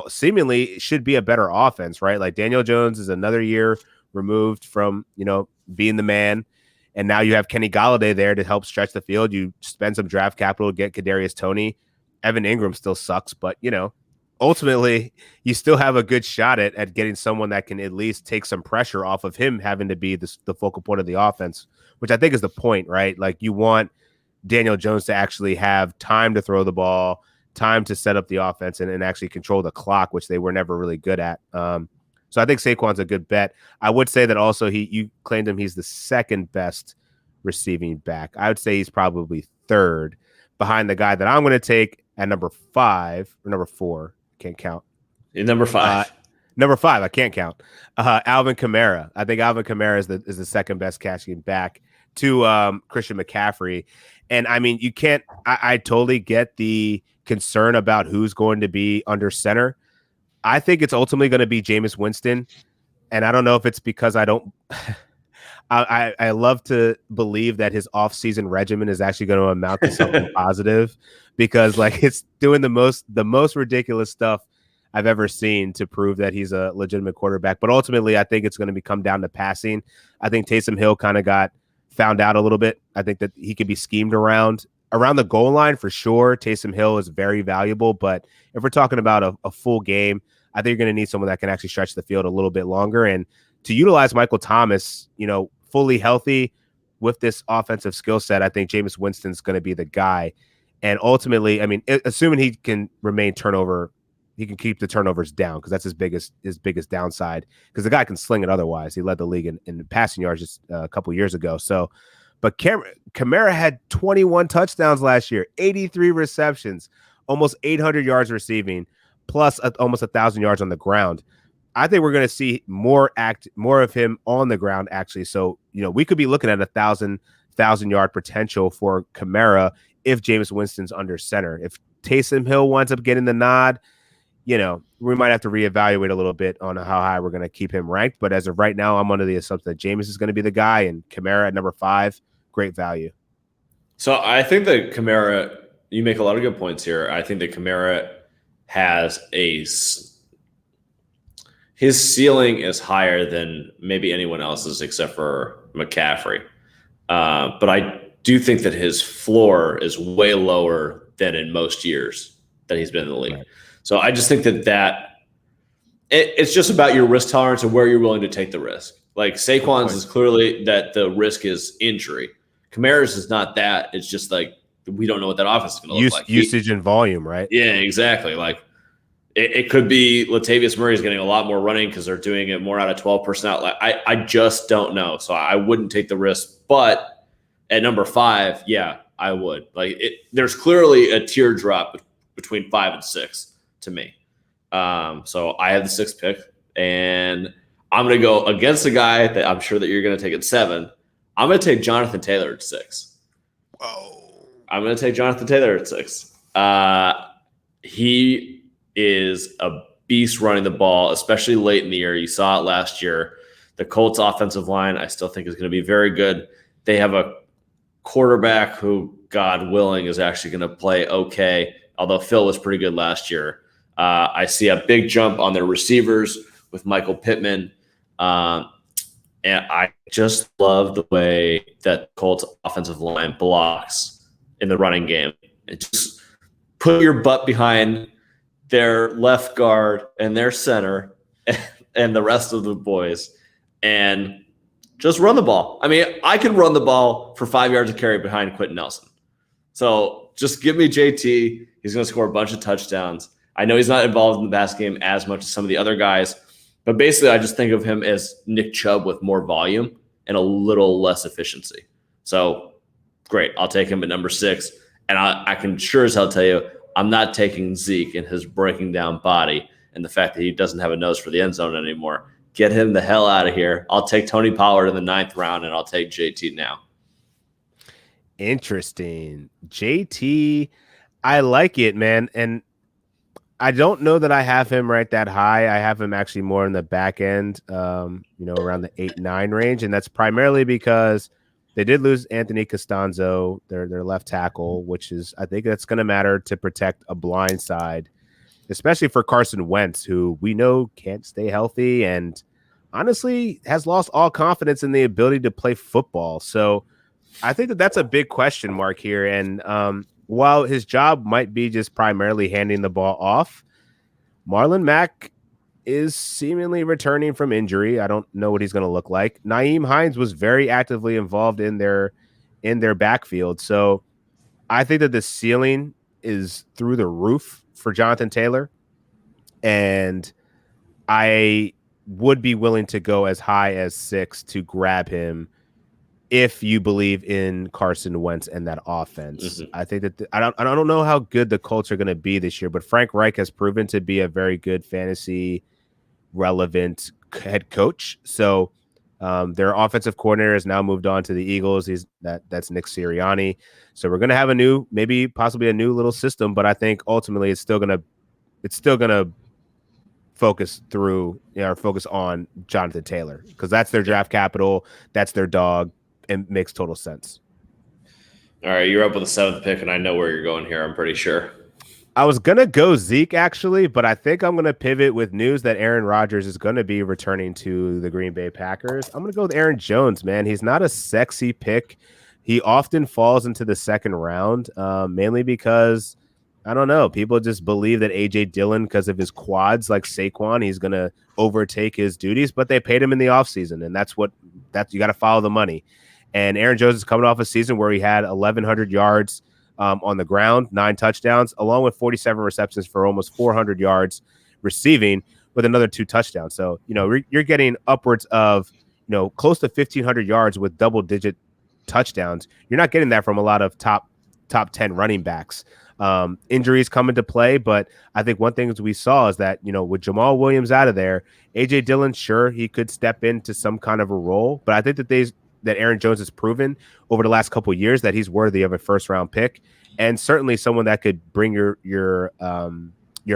seemingly should be a better offense, right? Like Daniel Jones is another year removed from, being the man. And now you have Kenny Golladay there to help stretch the field. You spend some draft capital to get Kadarius Toney. Evan Ingram still sucks, but ultimately you still have a good shot at getting someone that can at least take some pressure off of him having to be the focal point of the offense, which I think is the point, right? Like you want Daniel Jones to actually have time to throw the ball, time to set up the offense and actually control the clock, which they were never really good at. So I think Saquon's a good bet. I would say that also you claimed him, he's the second best receiving back. I would say he's probably 3rd behind the guy that I'm going to take at number 5 or number 4. Can't count. Number 5. Number 5, I can't count. Alvin Kamara. I think Alvin Kamara is the second best catching back to Christian McCaffrey. And I mean, you can't. I totally get the concern about who's going to be under center. I think it's ultimately going to be Jameis Winston, and I don't know if it's because I don't. I love to believe that his off-season regimen is actually going to amount to something positive, because like it's doing the most ridiculous stuff I've ever seen to prove that he's a legitimate quarterback. But ultimately, I think it's going to come down to passing. I think Taysom Hill kind of got found out a little bit. I think that he could be schemed around the goal line for sure. Taysom Hill is very valuable, but if we're talking about a full game, I think you're going to need someone that can actually stretch the field a little bit longer. And to utilize Michael Thomas, fully healthy with this offensive skill set, I think Jameis Winston's going to be the guy. And ultimately, I mean, assuming he can he can keep the turnovers down, because that's his biggest downside, because the guy can sling it otherwise. He led the league in passing yards just a couple years ago. So, but Kamara had 21 touchdowns last year, 83 receptions, almost 800 yards receiving, plus almost 1,000 yards on the ground. I think we're going to see more of him on the ground, actually. So, we could be looking at 1,000-yard potential for Kamara if Jameis Winston's under center. If Taysom Hill winds up getting the nod, we might have to reevaluate a little bit on how high we're going to keep him ranked. But as of right now, I'm under the assumption that Jameis is going to be the guy, and Kamara at number 5, great value. So I think that Kamara, you make a lot of good points here. I think that Kamara has his ceiling is higher than maybe anyone else's except for McCaffrey. But I do think that his floor is way lower than in most years that he's been in the league. Right. So I just think that it's just about your risk tolerance and where you're willing to take the risk. Like Saquon's is clearly that the risk is injury. Kamara's is not that. It's just like we don't know what that offense is going to look like. Usage and volume, right? Yeah, exactly. Like it could be Latavius Murray is getting a lot more running because they're doing it more out of 12 personnel. I just don't know. So I wouldn't take the risk. But At number 5, yeah, I would. There's clearly a teardrop between 5 and 6 to me. So I have the 6th pick, and I'm going to go against a guy that I'm sure that you're going to take at 7. I'm going to take Jonathan Taylor at 6. Whoa. I'm going to take Jonathan Taylor at 6. He is a beast running the ball, especially late in the year. You saw it last year. The Colts offensive line, I still think, is going to be very good. They have a quarterback who, God willing, is actually going to play okay, although Phil was pretty good last year. I see a big jump on their receivers with Michael Pittman. And I just love the way that Colts offensive line blocks in the running game. Just put your butt behind their left guard and their center and the rest of the boys and just run the ball. I mean, I can run the ball for 5 yards of carry behind Quentin Nelson. So just give me JT. He's going to score a bunch of touchdowns. I know he's not involved in the pass game as much as some of the other guys, but basically I just think of him as Nick Chubb with more volume and a little less efficiency. So great. I'll take him at number 6. And I can sure as hell tell you, I'm not taking Zeke and his breaking down body and the fact that he doesn't have a nose for the end zone anymore. Get him the hell out of here. I'll take Tony Pollard in the 9th round, and I'll take JT now. Interesting. JT, I like it, man. And I don't know that I have him right that high. I have him actually more in the back end, around the 8-9 range. And that's primarily because they did lose Anthony Costanzo, their left tackle, which is, I think that's going to matter to protect a blind side, especially for Carson Wentz, who we know can't stay healthy and honestly has lost all confidence in the ability to play football. So I think that that's a big question mark here. And while his job might be just primarily handing the ball off, Marlon Mack is seemingly returning from injury. I don't know what he's going to look like. Nyheim Hines was very actively involved in their backfield. So I think that the ceiling is through the roof for Jonathan Taylor. And I would be willing to go as high as 6 to grab him if you believe in Carson Wentz and that offense. I think that I don't know how good the Colts are going to be this year, but Frank Reich has proven to be a very good fantasy relevant head coach. So their offensive coordinator has now moved on to the Eagles. That's Nick Sirianni. So we're going to have possibly a new little system, but I think ultimately it's still going to focus on Jonathan Taylor because that's their draft capital. That's their dog. It makes total sense. All right, you're up with the 7th pick, and I know where you're going here. I'm pretty sure. I was going to go Zeke, actually, but I think I'm going to pivot with news that Aaron Rodgers is going to be returning to the Green Bay Packers. I'm going to go with Aaron Jones, man. He's not a sexy pick. He often falls into the 2nd round, mainly because, I don't know, people just believe that A.J. Dillon, because of his quads like Saquon, he's going to overtake his duties, but they paid him in the offseason, and that's you got to follow the money. And Aaron Jones is coming off a season where he had 1,100 yards on the ground, 9 touchdowns, along with 47 receptions for almost 400 yards receiving with another 2 touchdowns. So, you're getting upwards of, close to 1,500 yards with double-digit touchdowns. You're not getting that from a lot of top 10 running backs. Injuries come into play, but I think one thing we saw is that, with Jamal Williams out of there, A.J. Dillon, sure, he could step into some kind of a role, but I think that Aaron Jones has proven over the last couple of years that he's worthy of a 1st-round pick, and certainly someone that could bring your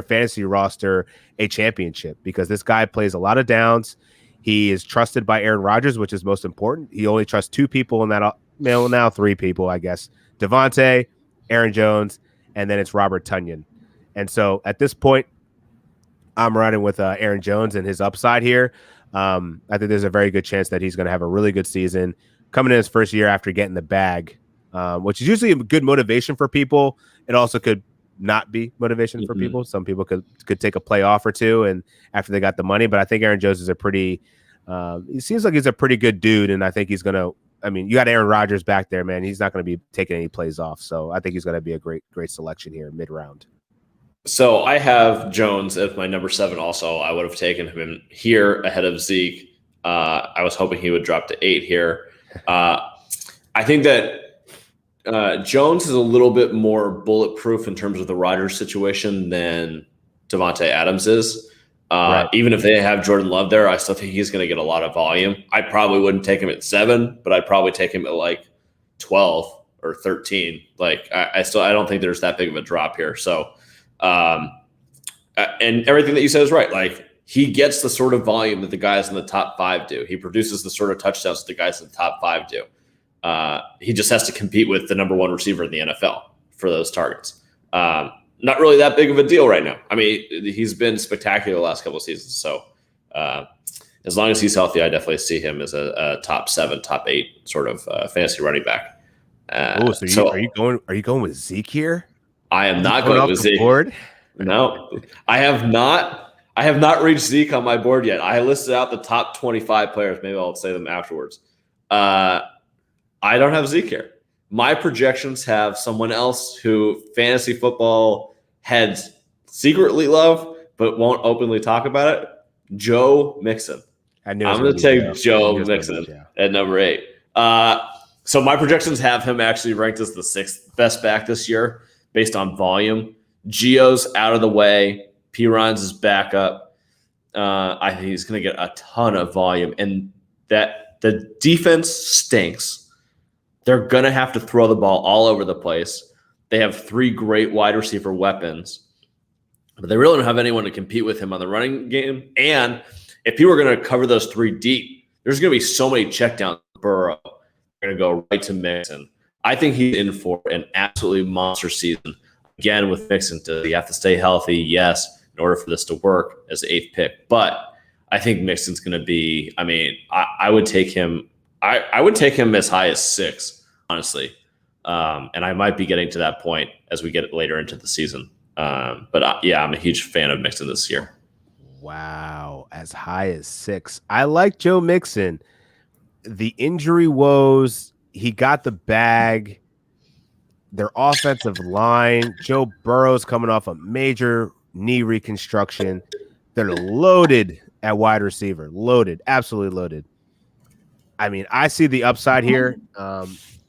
fantasy roster a championship because this guy plays a lot of downs. He is trusted by Aaron Rodgers, which is most important. He only trusts 2 people in that, now 3 people, I guess. Devontae, Aaron Jones, and then it's Robert Tonyan. And so at this point, I'm riding with Aaron Jones and his upside here. I think there's a very good chance that he's going to have a really good season coming in his first year after getting the bag, which is usually a good motivation for people. It also could not be motivation for people. Some people could take a playoff or 2 and after they got the money. But I think Aaron Jones is he seems like he's a pretty good dude. And I think he's going to, you got Aaron Rodgers back there, man. He's not going to be taking any plays off. So I think he's going to be a great selection here mid-round. So I have Jones as my number 7 also. I would have taken him here ahead of Zeke. I was hoping he would drop to 8 here. I think that Jones is a little bit more bulletproof in terms of the Rodgers situation than Devontae Adams is. Right. Even if they have Jordan Love there, I still think he's going to get a lot of volume. I probably wouldn't take him at 7, but I'd probably take him at like 12 or 13. Like I don't think there's that big of a drop here. So, and everything that you said is right. Like he gets the sort of volume that the guys in the top 5 do. He produces the sort of touchdowns that the guys in the top 5 do. He just has to compete with the number 1 receiver in the NFL for those targets. Not really that big of a deal right now. I mean, he's been spectacular the last couple of seasons. So as long as he's healthy, I definitely see him as a top 7, top 8 sort of fantasy running back. Are you going with Zeke here? I am not going with Zeke. Board? No, I have not. I have not reached Zeke on my board yet. I listed out the top 25 players. Maybe I'll say them afterwards. I don't have Zeke here. My projections have someone else who fantasy football heads secretly love, but won't openly talk about it. Joe Mixon. I'm going to take Joe Mixon at number 8. So my projections have him actually ranked as the 6th best back this year based on volume. Gio's out of the way. P. Ryan's is back up. I think he's going to get a ton of volume. And that the defense stinks. They're going to have to throw the ball all over the place. They have 3 great wide receiver weapons. But they really don't have anyone to compete with him on the running game. And if people are going to cover those 3 deep, there's going to be so many checkdowns. Burrow. They're going to go right to Mixon. I think he's in for an absolutely monster season. Again, with Mixon, does he have to stay healthy? Yes, in order for this to work as the 8th pick. But I think Mixon's going to be, I mean, I would take him. I would take him as high as 6, honestly. And I might be getting to that point as we get later into the season. But yeah, I'm a huge fan of Mixon this year. Wow, as high as 6. I like Joe Mixon. The injury woes, he got the bag. Their offensive line, Joe Burrow's coming off a major knee reconstruction. They're loaded at wide receiver. Loaded, absolutely loaded. I mean, I see the upside here.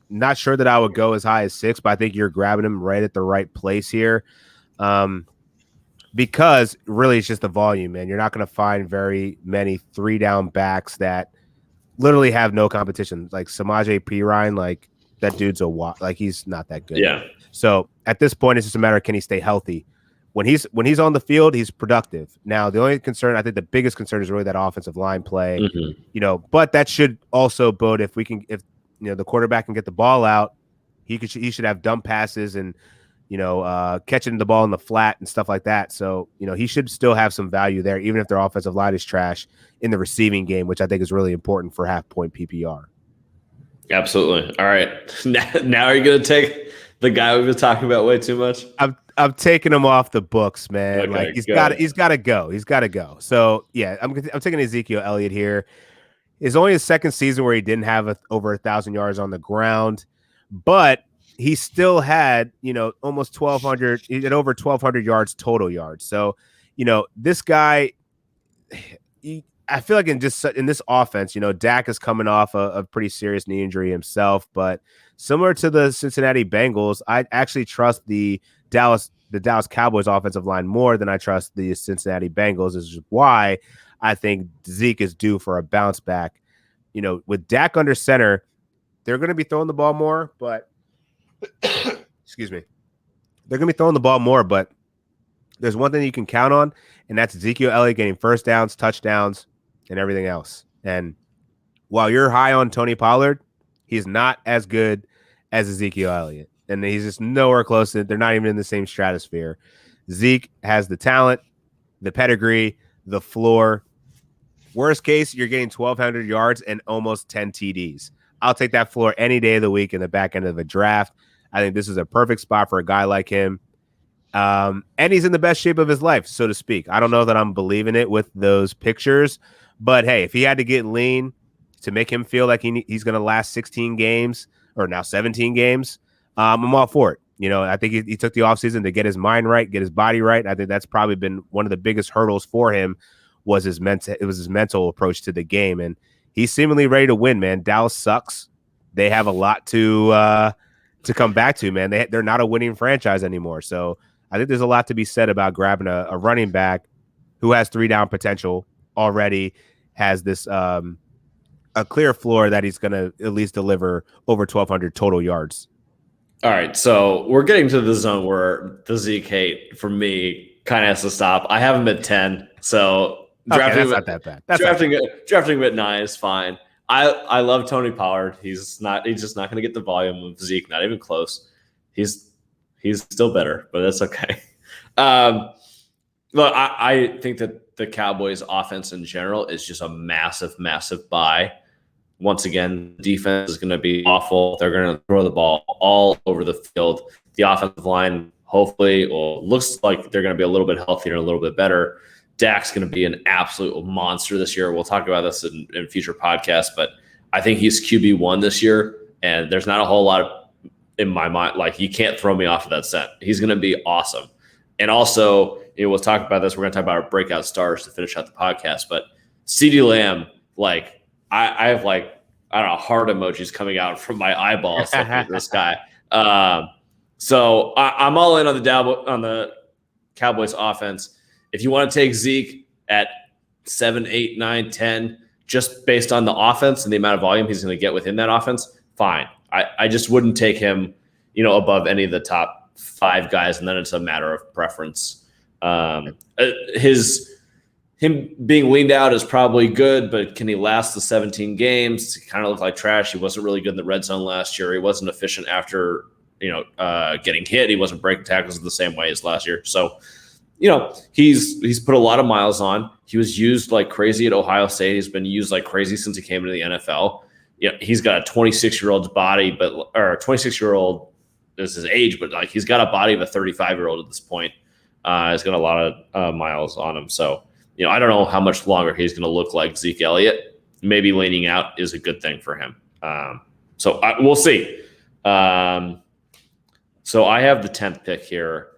Not sure that I would go as high as 6, but I think you're grabbing him right at the right place here. Because really it's just the volume, man. You're not going to find very many 3-down backs that literally have no competition. Like Samaje Perine, like that dude's like he's not that good. Yeah. So at this point, it's just a matter of can he stay healthy. When he's on the field, he's productive. Now, the only concern, I think the biggest concern is really that offensive line play. Mm-hmm. You know, but that should also bode if the quarterback can get the ball out, he should have dump passes and catching the ball in the flat and stuff like that. So, he should still have some value there, even if their offensive line is trash in the receiving game, which I think is really important for half-point PPR. Absolutely. All right. Now are you going to take the guy we've been talking about way too much? I'm taking him off the books, man. Okay, like he's got to go. He's got to go. So yeah, I'm taking Ezekiel Elliott here. It's only his 2nd season where he didn't have over 1,000 yards on the ground, but he still had, almost 1,200. He had over 1,200 yards total yards. So, this guy, I feel like in this offense, Dak is coming off a pretty serious knee injury himself, but similar to the Cincinnati Bengals, I actually trust the Dallas Cowboys offensive line more than I trust the Cincinnati Bengals. This is why I think Zeke is due for a bounce back. With Dak under center, they're going to be throwing the ball more, but excuse me, they're going to be throwing the ball more, but there's one thing you can count on, and that's Ezekiel Elliott getting first downs, touchdowns, and everything else. And while you're high on Tony Pollard, he's not as good as Ezekiel Elliott. And he's just nowhere close to it. They're not even in the same stratosphere. Zeke has the talent, the pedigree, the floor. Worst case, you're getting 1,200 yards and almost 10 TDs. I'll take that floor any day of the week in the back end of a draft. I think this is a perfect spot for a guy like him. And he's in the best shape of his life, so to speak. I don't know that I'm believing it with those pictures, but hey, if he had to get lean to make him feel like he's going to last 16 games or now 17 games, I'm all for it. I think he took the offseason to get his mind right, get his body right. I think that's probably been one of the biggest hurdles for him was his mental approach to the game. And he's seemingly ready to win, man. Dallas sucks. They have a lot to to come back to, man. They're not a winning franchise anymore. So I think there's a lot to be said about grabbing a running back who has 3-down potential already, has this a clear floor that he's going to at least deliver over 1,200 total yards. All right, so we're getting to the zone where the Zeke hate for me kind of has to stop. I have him at 10, so drafting that's not that bad. Drafting him at 9 is fine. I love Tony Pollard. He's just not going to get the volume of Zeke, not even close. He's still better, but that's okay. Look, I think that the Cowboys' offense in general is just a massive, massive buy. Once again, defense is going to be awful. They're going to throw the ball all over the field. The offensive line, hopefully, looks like they're going to be a little bit healthier and a little bit better. Dak's going to be an absolute monster this year. We'll talk about this in future podcasts, but I think he's QB1 this year, and there's not a whole lot in my mind. Like, you can't throw me off of that set. He's going to be awesome. And also, we'll talk about this. We're going to talk about our breakout stars to finish out the podcast, but CeeDee Lamb, like, I have I don't know, heart emojis coming out from my eyeballs looking at this guy. So I'm all in on the Cowboys offense. If you want to take Zeke at 7, 8, 9, 10, just based on the offense and the amount of volume he's going to get within that offense, fine. I just wouldn't take him, above any of the top 5 guys, and then it's a matter of preference. Him being leaned out is probably good, but can he last the 17 games? He kind of looked like trash. He wasn't really good in the red zone last year. He wasn't efficient after, getting hit. He wasn't breaking tackles the same way as last year. So, he's put a lot of miles on. He was used like crazy at Ohio State. He's been used like crazy since he came into the NFL. He's got a 26-year-old's body, or 26-year-old is his age, but like he's got a body of a 35-year-old at this point. He's got a lot of miles on him. So, I don't know how much longer he's going to look like Zeke Elliott. Maybe leaning out is a good thing for him. We'll see. So I have the 10th pick here.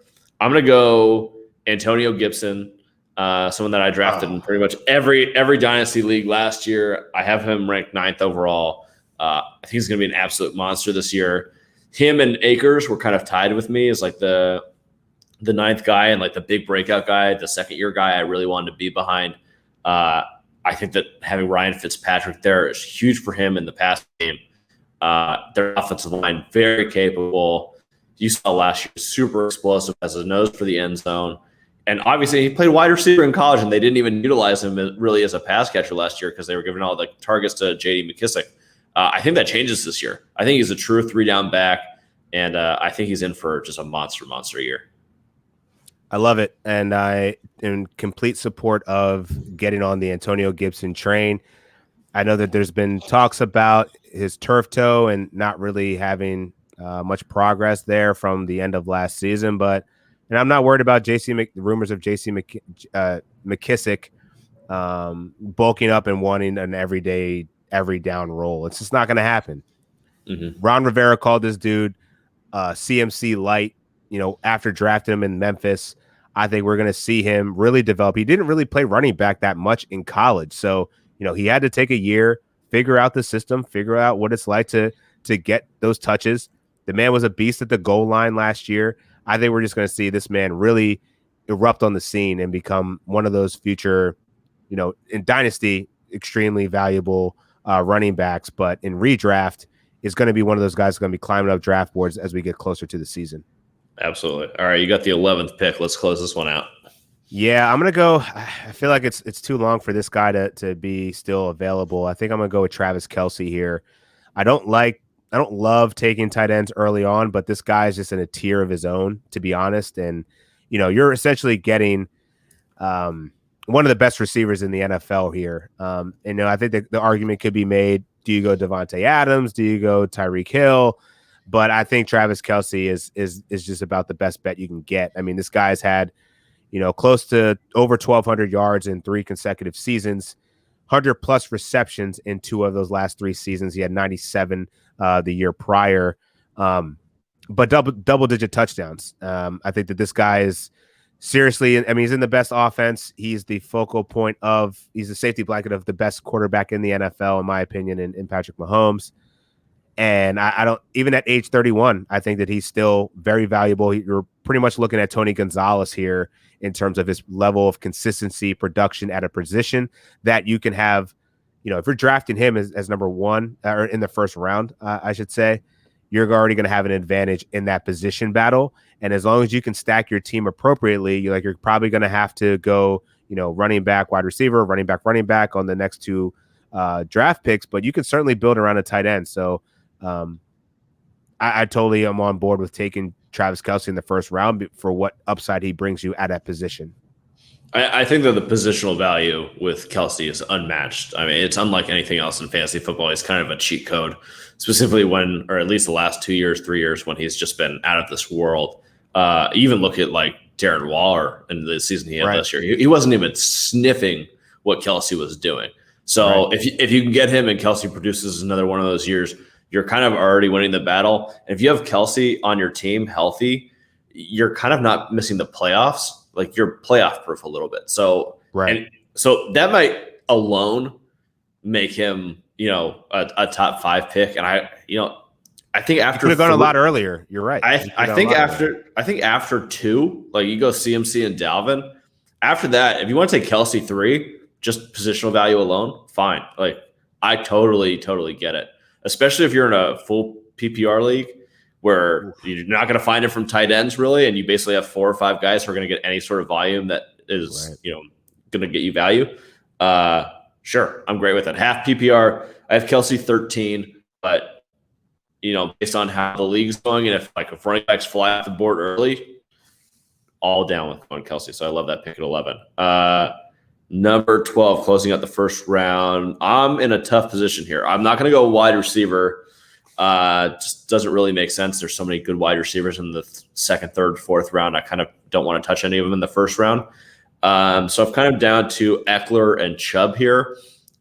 I'm going to go Antonio Gibson, someone that I drafted in pretty much every dynasty league last year. I have him ranked 9th overall. I think he's going to be an absolute monster this year. Him and Akers were kind of tied with me as like the 9th guy and like the big breakout guy, the second-year guy I really wanted to be behind. I think that having Ryan Fitzpatrick there is huge for him in the pass game. Their offensive line, very capable. You saw last year, super explosive, has a nose for the end zone. And obviously he played wide receiver in college, and they didn't even utilize him really as a pass catcher last year because they were giving all the targets to J.D. McKissick. I think that changes this year. I think he's a true 3-down back, and I think he's in for just a monster year. I love it, and I am in complete support of getting on the Antonio Gibson train. I know that there's been talks about his turf toe and not really having much progress there from the end of last season, and I'm not worried about rumors of J.C. McKissick bulking up and wanting an every down role. It's just not going to happen. Mm-hmm. Ron Rivera called this dude CMC light. After drafting him in Memphis, I think we're going to see him really develop. He didn't really play running back that much in college. So, he had to take a year, figure out the system, figure out what it's like to get those touches. The man was a beast at the goal line last year. I think we're just going to see this man really erupt on the scene and become one of those future, in dynasty, extremely valuable running backs. But in redraft, is going to be one of those guys who's going to be climbing up draft boards as we get closer to the season. Absolutely. All right, you got the 11th pick. Let's close this one out. Yeah, I'm going to go. I feel like it's too long for this guy to be still available. I think I'm going to go with Travis Kelce here. I don't love taking tight ends early on, but this guy is just in a tier of his own, to be honest. And, you're essentially getting one of the best receivers in the NFL here. And I think that the argument could be made, do you go Devontae Adams? Do you go Tyreek Hill? But I think Travis Kelce is just about the best bet you can get. I mean, this guy's had, close to over 1,200 yards in 3 consecutive seasons, 100+ receptions in 2 of those last 3 seasons. He had 97 the year prior, but double-digit touchdowns. I think that this guy is seriously, he's in the best offense. He's the focal point he's the safety blanket of the best quarterback in the NFL, in my opinion, in Patrick Mahomes. And I don't, even at age 31, I think that he's still very valuable. You're pretty much looking at Tony Gonzalez here in terms of his level of consistency, production at a position that you can have. If you're drafting him as number one or in the first round, I should say, you're already going to have an advantage in that position battle. And as long as you can stack your team appropriately, you're probably going to have to go, running back, wide receiver, running back on the next two draft picks, but you can certainly build around a tight end. So I totally am on board with taking Travis Kelce in the first round for what upside he brings you at that position. I think that the positional value with Kelce is unmatched. I mean, it's unlike anything else in fantasy football. It's kind of a cheat code, specifically or at least the last 2 years, 3 years, when he's just been out of this world. Even look at like Darren Waller in the season he had this year. He wasn't even sniffing what Kelce was doing. So if you can get him and Kelce produces another one of those years, you're kind of already winning the battle. And if you have Kelce on your team healthy, you're kind of not missing the playoffs. Like you're playoff proof a little bit. So, so that might alone make him, a top 5 pick. And I think after could have gone a lot earlier. You're right. I think after 2, like you go CMC and Dalvin. After that, if you want to take Kelce 3, just positional value alone, fine. Like I totally get it. Especially if you're in a full PPR league where you're not going to find it from tight ends really, and you basically have 4 or 5 guys who are going to get any sort of volume that is going to get you value. Sure, I'm great with it. Half PPR, I have Kelce 13, but based on how the league's going, and if running backs fly off the board early, all down with going Kelce. So I love that pick at 11. Number 12, closing out the first round. I'm in a tough position here. I'm not going to go wide receiver. Just doesn't really make sense. There's so many good wide receivers in the second, third, fourth round. I kind of don't want to touch any of them in the first round. So I've kind of down to Eckler and Chubb here,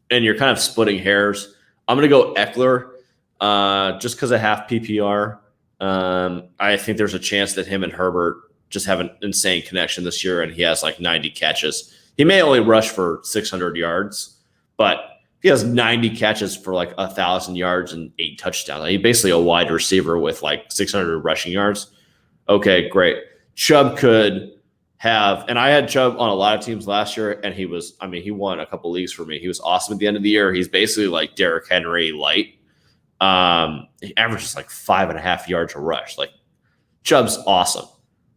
and you're kind of splitting hairs. I'm going to go Eckler just because of half PPR. I think there's a chance that him and Herbert just have an insane connection this year, and he has like 90 catches. He may only rush for 600 yards, but he has 90 catches for like 1,000 yards and 8 touchdowns. He's basically a wide receiver with like 600 rushing yards. Okay, great. Chubb could have, and I had Chubb on a lot of teams last year, and he won a couple leagues for me. He was awesome at the end of the year. He's basically like Derrick Henry light. He averages like 5.5 yards a rush. Like Chubb's awesome.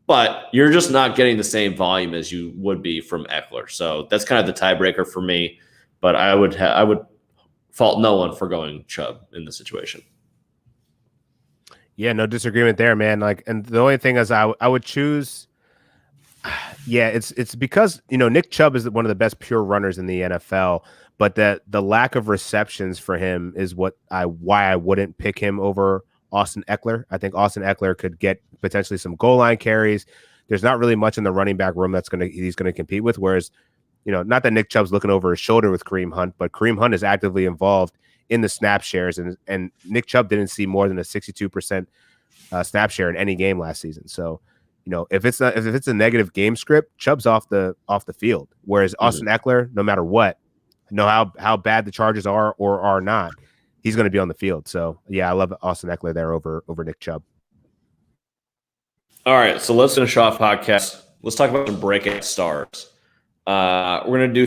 But you're just not getting the same volume as you would be from Eckler. So that's kind of the tiebreaker for me. But I would fault no one for going Chubb in the situation. Yeah, no disagreement there, man. Like, and the only thing is I would choose. Yeah, it's because Nick Chubb is one of the best pure runners in the NFL, but that the lack of receptions for him is why I wouldn't pick him over Austin Eckler. I think Austin Eckler could get potentially some goal line carries. There's not really much in the running back room he's gonna compete with. Whereas, not that Nick Chubb's looking over his shoulder with Kareem Hunt, but Kareem Hunt is actively involved in the snap shares, and Nick Chubb didn't see more than a 62% snap share in any game last season. So, if it's a negative game script, Chubb's off the field. Whereas Austin Eckler, no matter what, how bad the charges are or are not, he's going to be on the field. So, yeah, I love Austin Eckler there over Nick Chubb. All right, so let's finish off podcast. Let's talk about some breakout stars. We're going to do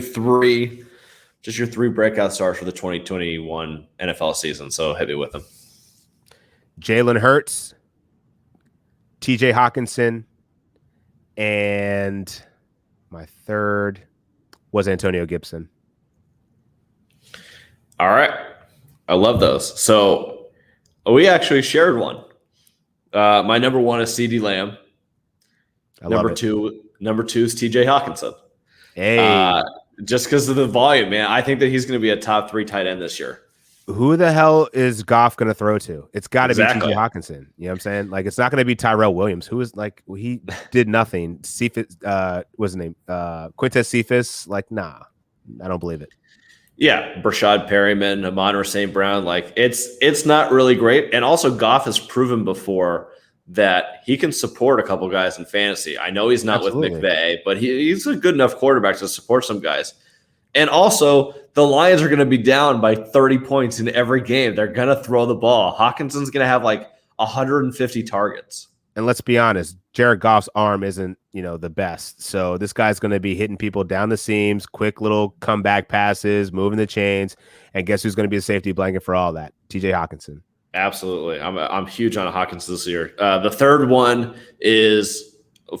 your 3 breakout stars for the 2021 NFL season. So hit me with them. Jalen Hurts, TJ Hawkinson, and my third was Antonio Gibson. All right. I love those. So we actually shared one. My number 1 is CeeDee Lamb. Number two is TJ Hawkinson. Hey, just because of the volume, man. I think that he's going to be a top 3 tight end this year. Who the hell is Goff going to throw to? It's got to be TJ Hawkinson. You know what I'm saying? Like, it's not going to be Tyrell Williams, who is like, he did nothing. Cephas, what's his name? Quintez Cephas. Like, nah, I don't believe it. Yeah, Brashad Perryman, Amon-Ra St. Brown, like it's not really great. And also Goff has proven before that he can support a couple guys in fantasy. I know he's not with McVay, but he's a good enough quarterback to support some guys. And also, the Lions are going to be down by 30 points in every game. They're going to throw the ball. Hawkinson's going to have like 150 targets. And let's be honest, Jared Goff's arm isn't, the best. So this guy's going to be hitting people down the seams, quick little comeback passes, moving the chains. And guess who's going to be a safety blanket for all that? TJ Hawkinson. Absolutely. I'm huge on Hawkins this year. The third one is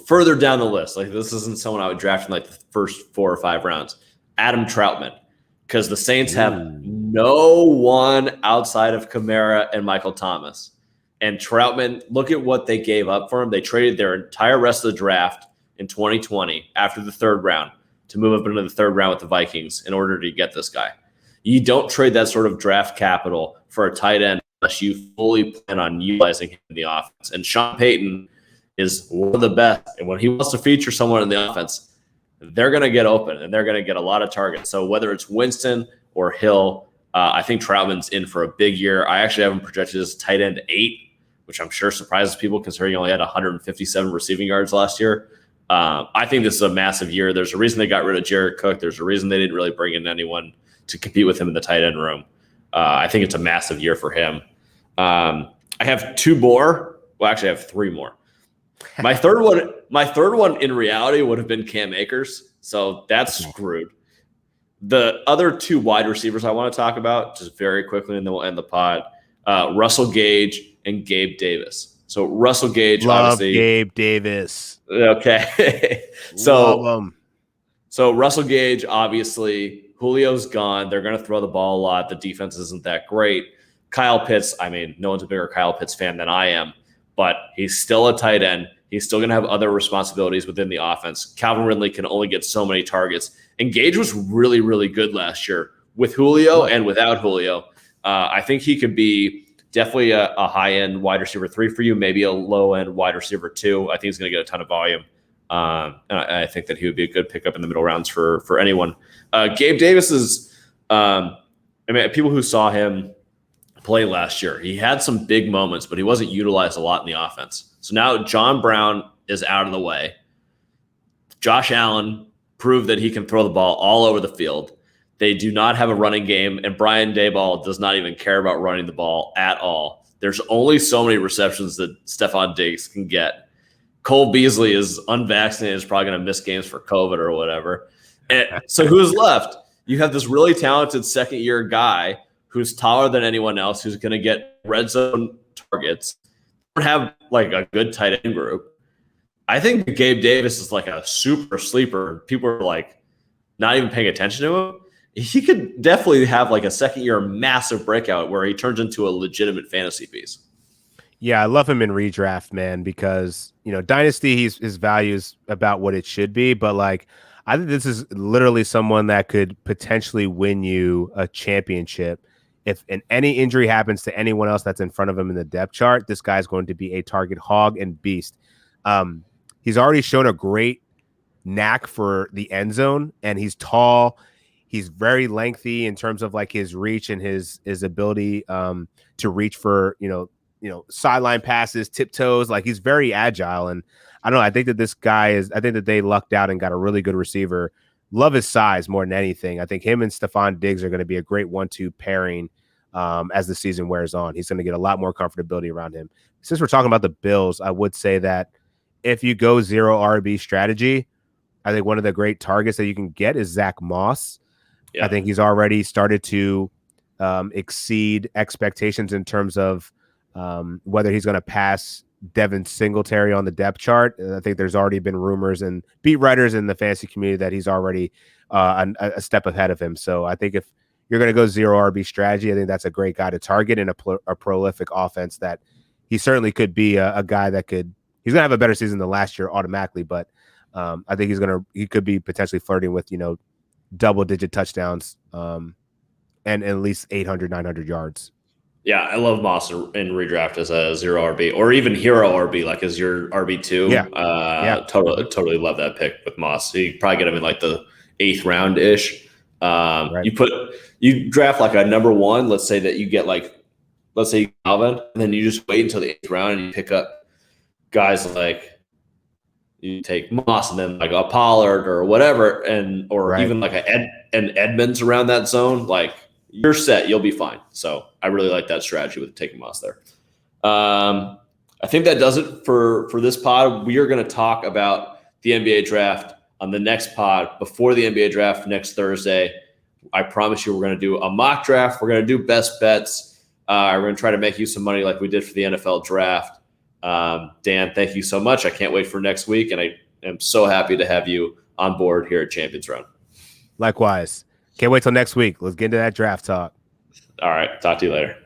further down the list. Like, this isn't someone I would draft in like the first 4 or 5 rounds. Adam Troutman, because the Saints have no one outside of Kamara and Michael Thomas. And Troutman, look at what they gave up for him. They traded their entire rest of the draft in 2020 after the 3rd round to move up into the 3rd round with the Vikings in order to get this guy. You don't trade that sort of draft capital for a tight end unless you fully plan on utilizing him in the offense. And Sean Payton is one of the best. And when he wants to feature someone in the offense, they're going to get open and they're going to get a lot of targets. So whether it's Winston or Hill, I think Troutman's in for a big year. I actually have him projected as tight end 8, which I'm sure surprises people considering he only had 157 receiving yards last year. I think this is a massive year. There's a reason they got rid of Jared Cook. There's a reason they didn't really bring in anyone to compete with him in the tight end room. I think it's a massive year for him. I have 2 more. Well, actually, I have 3 more. My third one in reality would have been Cam Akers. So that's screwed. The other 2 wide receivers I want to talk about just very quickly, and then we'll end the pod. Russell Gage and Gabe Davis. So Russell Gage, Love obviously. Gabe Davis. Okay. Love him. So Russell Gage, obviously, Julio's gone. They're going to throw the ball a lot. The defense isn't that great. Kyle Pitts, I mean, no one's a bigger Kyle Pitts fan than I am, but he's still a tight end. He's still going to have other responsibilities within the offense. Calvin Ridley can only get so many targets. And Gage was really, really good last year with Julio and without Julio. I think he could be definitely a high-end wide receiver 3 for you, maybe a low-end wide receiver 2. I think he's going to get a ton of volume. And I think that he would be a good pickup in the middle rounds for anyone. Gabe Davis is, people who saw him play last year, he had some big moments, but he wasn't utilized a lot in the offense. So now John Brown is out of the way. Josh Allen proved that he can throw the ball all over the field. They do not have a running game, and Brian Daboll does not even care about running the ball at all. There's only so many receptions that Stephon Diggs can get. Cole Beasley is unvaccinated, is probably going to miss games for COVID or whatever. And so who's left? You have this really talented second-year guy who's taller than anyone else, who's going to get red zone targets. Don't have like a good tight end group. I think Gabe Davis is like a super sleeper. People are like not even paying attention to him. He could definitely have like a second-year massive breakout where he turns into a legitimate fantasy piece. Yeah, I love him in redraft, man, because, Dynasty, his value is about what it should be. But, like, I think this is literally someone that could potentially win you a championship. If any injury happens to anyone else that's in front of him in the depth chart, this guy's going to be a target hog and beast. He's already shown a great knack for the end zone, and he's tall. He's very lengthy in terms of like his reach and his ability to reach for, sideline passes, tiptoes. Like, he's very agile. And I don't know. I think that they lucked out and got a really good receiver. Love his size more than anything. I think him and Stephon Diggs are going to be a great 1-2 pairing as the season wears on. He's going to get a lot more comfortability around him. Since we're talking about the Bills, I would say that if you go 0 RB strategy, I think one of the great targets that you can get is Zach Moss. Yeah. I think he's already started to exceed expectations in terms of whether he's going to pass Devin Singletary on the depth chart. I think there's already been rumors and beat writers in the fantasy community that he's already a step ahead of him. So I think if you're going to go 0 RB strategy, I think that's a great guy to target in a prolific offense that he certainly could be a guy that he's going to have a better season than last year automatically. But I think he could be potentially flirting with, double-digit touchdowns and at least 800, 900 yards. Yeah, I love Moss in redraft as a 0 RB or even hero RB, like as your RB2. Yeah. Totally love that pick with Moss. So you probably get him in like the 8th round ish. Right. You draft like a number 1. Let's say that you get let's say Calvin, and then you just wait until the 8th round and you pick up guys like, you take Moss and then like a Pollard or whatever, or even like an Edmonds around that zone, like you're set, you'll be fine. So I really like that strategy with taking Moss there. I think that does it for this pod. We are going to talk about the NBA draft on the next pod before the NBA draft next Thursday. I promise you we're going to do a mock draft. We're going to do best bets. We're going to try to make you some money like we did for the NFL draft. Dan, thank you so much. I can't wait for next week, and I am so happy to have you on board here at Champions Run. Likewise. Can't wait till next week. Let's get into that draft talk. All right. Talk to you later.